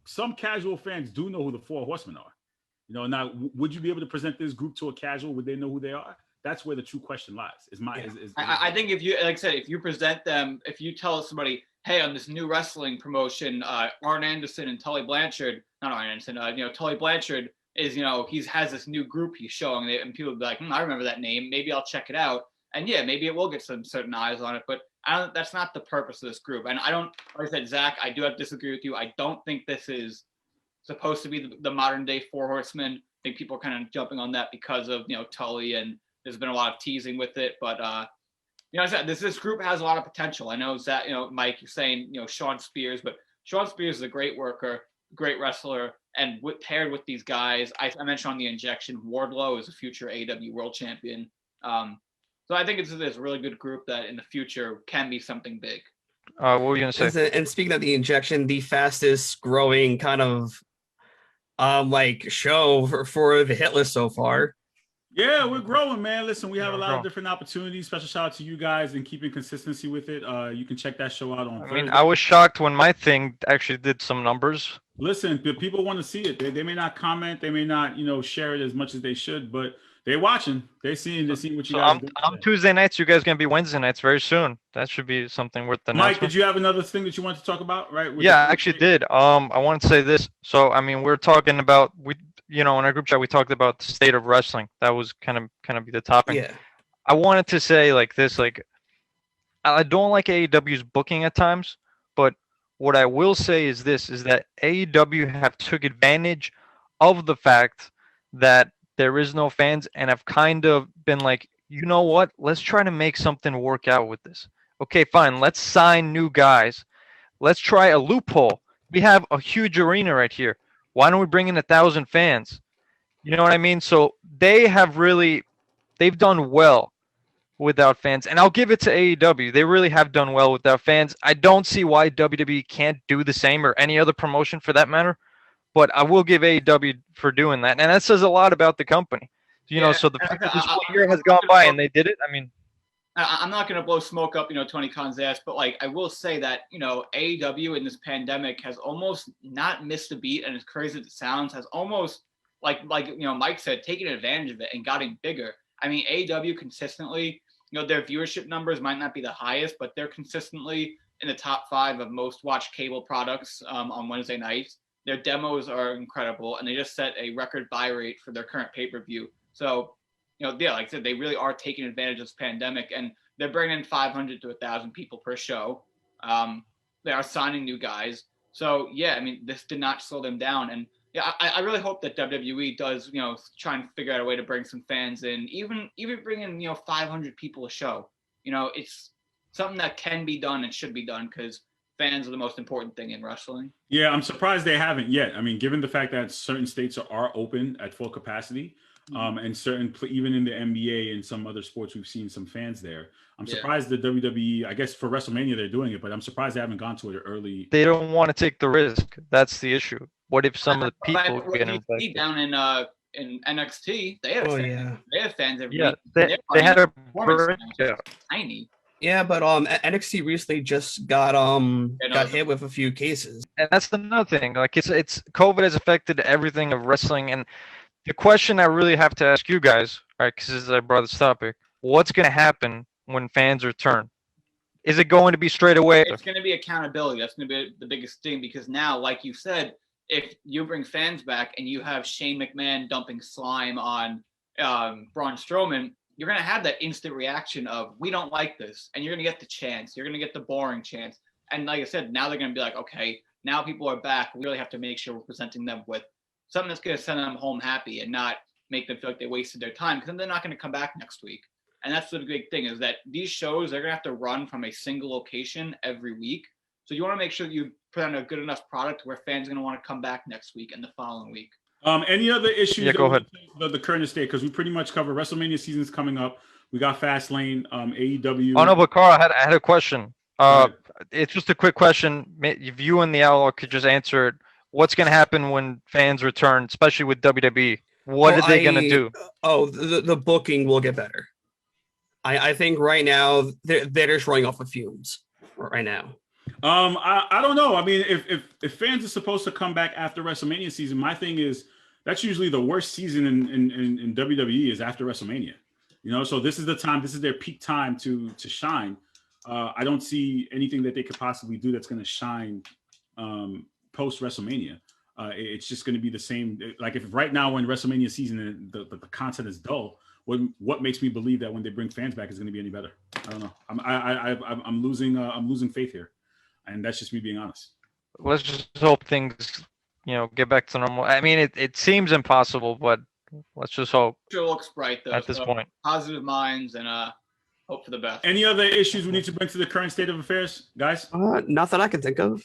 some casual fans do know who the Four Horsemen are. Now would you be able to present this group to a casual? Would they know who they are? That's where the true question lies. I think if you, like I said, if you present them, if you tell somebody, hey, on this new wrestling promotion, Arn Anderson and Tully Blanchard, not Arn Anderson, Tully Blanchard is, he has this new group he's showing, and people will be like, I remember that name. Maybe I'll check it out. And yeah, maybe it will get some certain eyes on it, but that's not the purpose of this group. And like I said, Zach, I do have to disagree with you. I don't think this is supposed to be the modern day Four Horsemen. I think people are kind of jumping on that because of, Tully, and there's been a lot of teasing with it, but I said this group has a lot of potential. I know that Mike, you're saying Sean Spears, but Sean Spears is a great worker, great wrestler, and paired with these guys, I mentioned on the injection, Wardlow is a future AEW World Champion. So I think it's a really good group that in the future can be something big. What were you gonna say? And speaking of the injection, the fastest growing kind of show for the hit list so far. Yeah, we're growing, man. Listen, we have a lot of different opportunities. Special shout out to you guys and keeping consistency with it. You can check that show out on Thursday. I was shocked when my thing actually did some numbers. Listen, the people want to see it. They may not comment, they may not, share it as much as they should, but they're watching. They're seeing what you guys are doing. I'm Tuesday nights. You guys are gonna be Wednesday nights very soon. That should be something worth the Mike, did you have another thing that you wanted to talk about? Right? Yeah, I actually did. I wanted to say this. So we're talking about in our group chat we talked about the state of wrestling. That was kind of the topic. Yeah. I wanted to say like this, I don't like AEW's booking at times, but what I will say is this: is that AEW have took advantage of the fact that there is no fans and have kind of been like, you know what? Let's try to make something work out with this. Okay, fine. Let's sign new guys. Let's try a loophole. We have a huge arena right here. Why don't we bring in 1,000 fans? You know what I mean? So they've done well without fans. And I'll give it to AEW. They really have done well without fans. I don't see why WWE can't do the same, or any other promotion for that matter. But I will give AEW for doing that. And that says a lot about the company. So the fact that this whole year has gone by and they did it, I'm not going to blow smoke up, Tony Khan's ass, but I will say that, AEW in this pandemic has almost not missed a beat. And as crazy as it sounds, has almost like Mike said, taken advantage of it and gotten bigger. AEW consistently, their viewership numbers might not be the highest, but they're consistently in the top 5 of most watched cable products on Wednesday nights. Their demos are incredible, and they just set a record buy rate for their current pay-per-view. So, like I said, they really are taking advantage of this pandemic, and they're bringing in 500 to 1,000 people per show. They are signing new guys. So, yeah, this did not slow them down. And, yeah, I really hope that WWE does, try and figure out a way to bring some fans in, even bring in, 500 people a show. It's something that can be done and should be done, because fans are the most important thing in wrestling. Yeah, I'm surprised they haven't yet. Given the fact that certain states are open at full capacity, and even in the NBA and some other sports, we've seen some fans there. I'm surprised the WWE, I guess for WrestleMania they're doing it, but I'm surprised they haven't gone to it early. They don't want to take the risk. That's the issue. What if some of the people get infected? Down in NXT, they have fans. They have fans every week. They had a tiny. Yeah, but NXT recently just got hit with a few cases. And that's another thing. Like it's COVID has affected everything of wrestling. And the question I really have to ask you guys, right, because I brought this topic, what's going to happen when fans return? Is it going to be straight away? It's going to be accountability. That's going to be the biggest thing, because now, like you said, if you bring fans back and you have Shane McMahon dumping slime on Braun Strowman, you're going to have that instant reaction of, we don't like this. And you're going to get the chance. You're going to get the boring chance. And like I said, now they're going to be like, okay, now people are back. We really have to make sure we're presenting them with something that's going to send them home happy and not make them feel like they wasted their time, because then they're not going to come back next week. And that's the big thing, is that these shows, they're going to have to run from a single location every week. So you want to make sure that you put on a good enough product where fans are going to want to come back next week and the following week. Any other issues? Yeah, go ahead. The current state, because we pretty much cover WrestleMania season's coming up. We got Fastlane, AEW. Oh no, but Carl, I had a question. It's just a quick question. If you and the Outlaw could just answer it, what's going to happen when fans return, especially with WWE? What are they going to do? The booking will get better. I think right now they're just running off of fumes right now. I don't know. I mean, if fans are supposed to come back after WrestleMania season, my thing is that's usually the worst season in WWE is after WrestleMania. You know, so this is the time. This is their peak time to shine. I don't see anything that they could possibly do that's going to shine post WrestleMania. It's just going to be the same. Like if right now when WrestleMania season and the content is dull, what makes me believe that when they bring fans back is going to be any better? I don't know. I'm losing faith here, and that's just me being honest. Let's just hope things, get back to normal. I mean, it seems impossible, but let's just hope. Sure looks bright though. At this point, positive minds and hope for the best. Any other issues we need to bring to the current state of affairs, guys? Not that I can think of.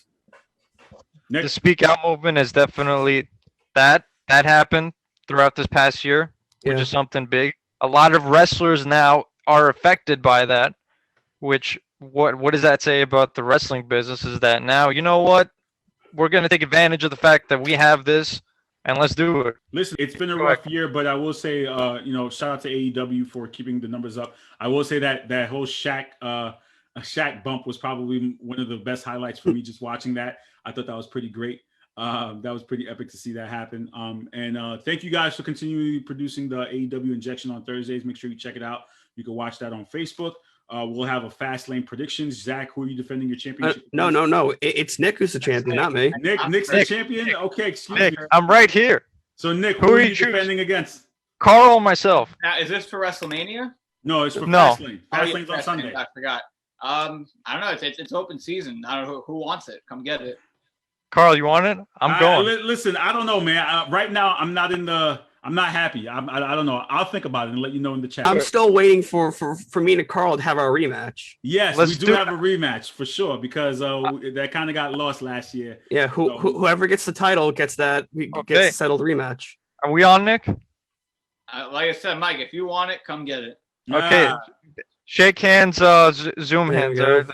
Nick? The Speak Out movement is definitely that happened throughout this past year, which is something big. A lot of wrestlers now are affected by that, which what does that say about the wrestling business? Is that now, you know what? We're going to take advantage of the fact that we have this and let's do it. Listen, it's been a rough year, but I will say, shout out to AEW for keeping the numbers up. I will say that whole Shaq bump was probably one of the best highlights for me just watching that. I thought that was pretty great. That was pretty epic to see that happen. And thank you guys for continually producing the AEW Injection on Thursdays. Make sure you check it out. You can watch that on Facebook. We'll have a Fastlane predictions. Zach, who are you defending your championship? No. It's Nick who's the champion, not me. Nick's the champion? Okay, excuse me. I'm right here. So, Nick, who are you defending against? Carl and myself. Now, is this for WrestleMania? No, it's for Fastlane. Fastlane's on Fastlane. Sunday. I forgot. I don't know. It's open season. I don't know who wants it. Come get it. Carl, you want it? I'm going. Listen, I don't know, man. Right now, I'm not happy. I don't know. I'll think about it and let you know in the chat. I'm still waiting for me and Carl to have our rematch. Yes, we do have a rematch for sure because that kind of got lost last year. Yeah, whoever gets the title gets that gets a settled rematch. Are we on, Nick? Like I said, Mike, if you want it, come get it. Okay. Shake hands, Zoom hands. There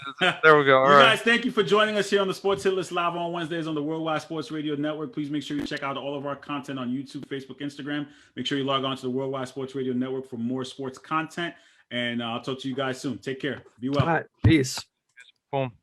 we go. All right. Guys, thank you for joining us here on the Sports Hit List live on Wednesdays on the Worldwide Sports Radio Network. Please make sure you check out all of our content on YouTube, Facebook, Instagram. Make sure you log on to the Worldwide Sports Radio Network for more sports content. And I'll talk to you guys soon. Take care. Be well. All right. Peace. Boom.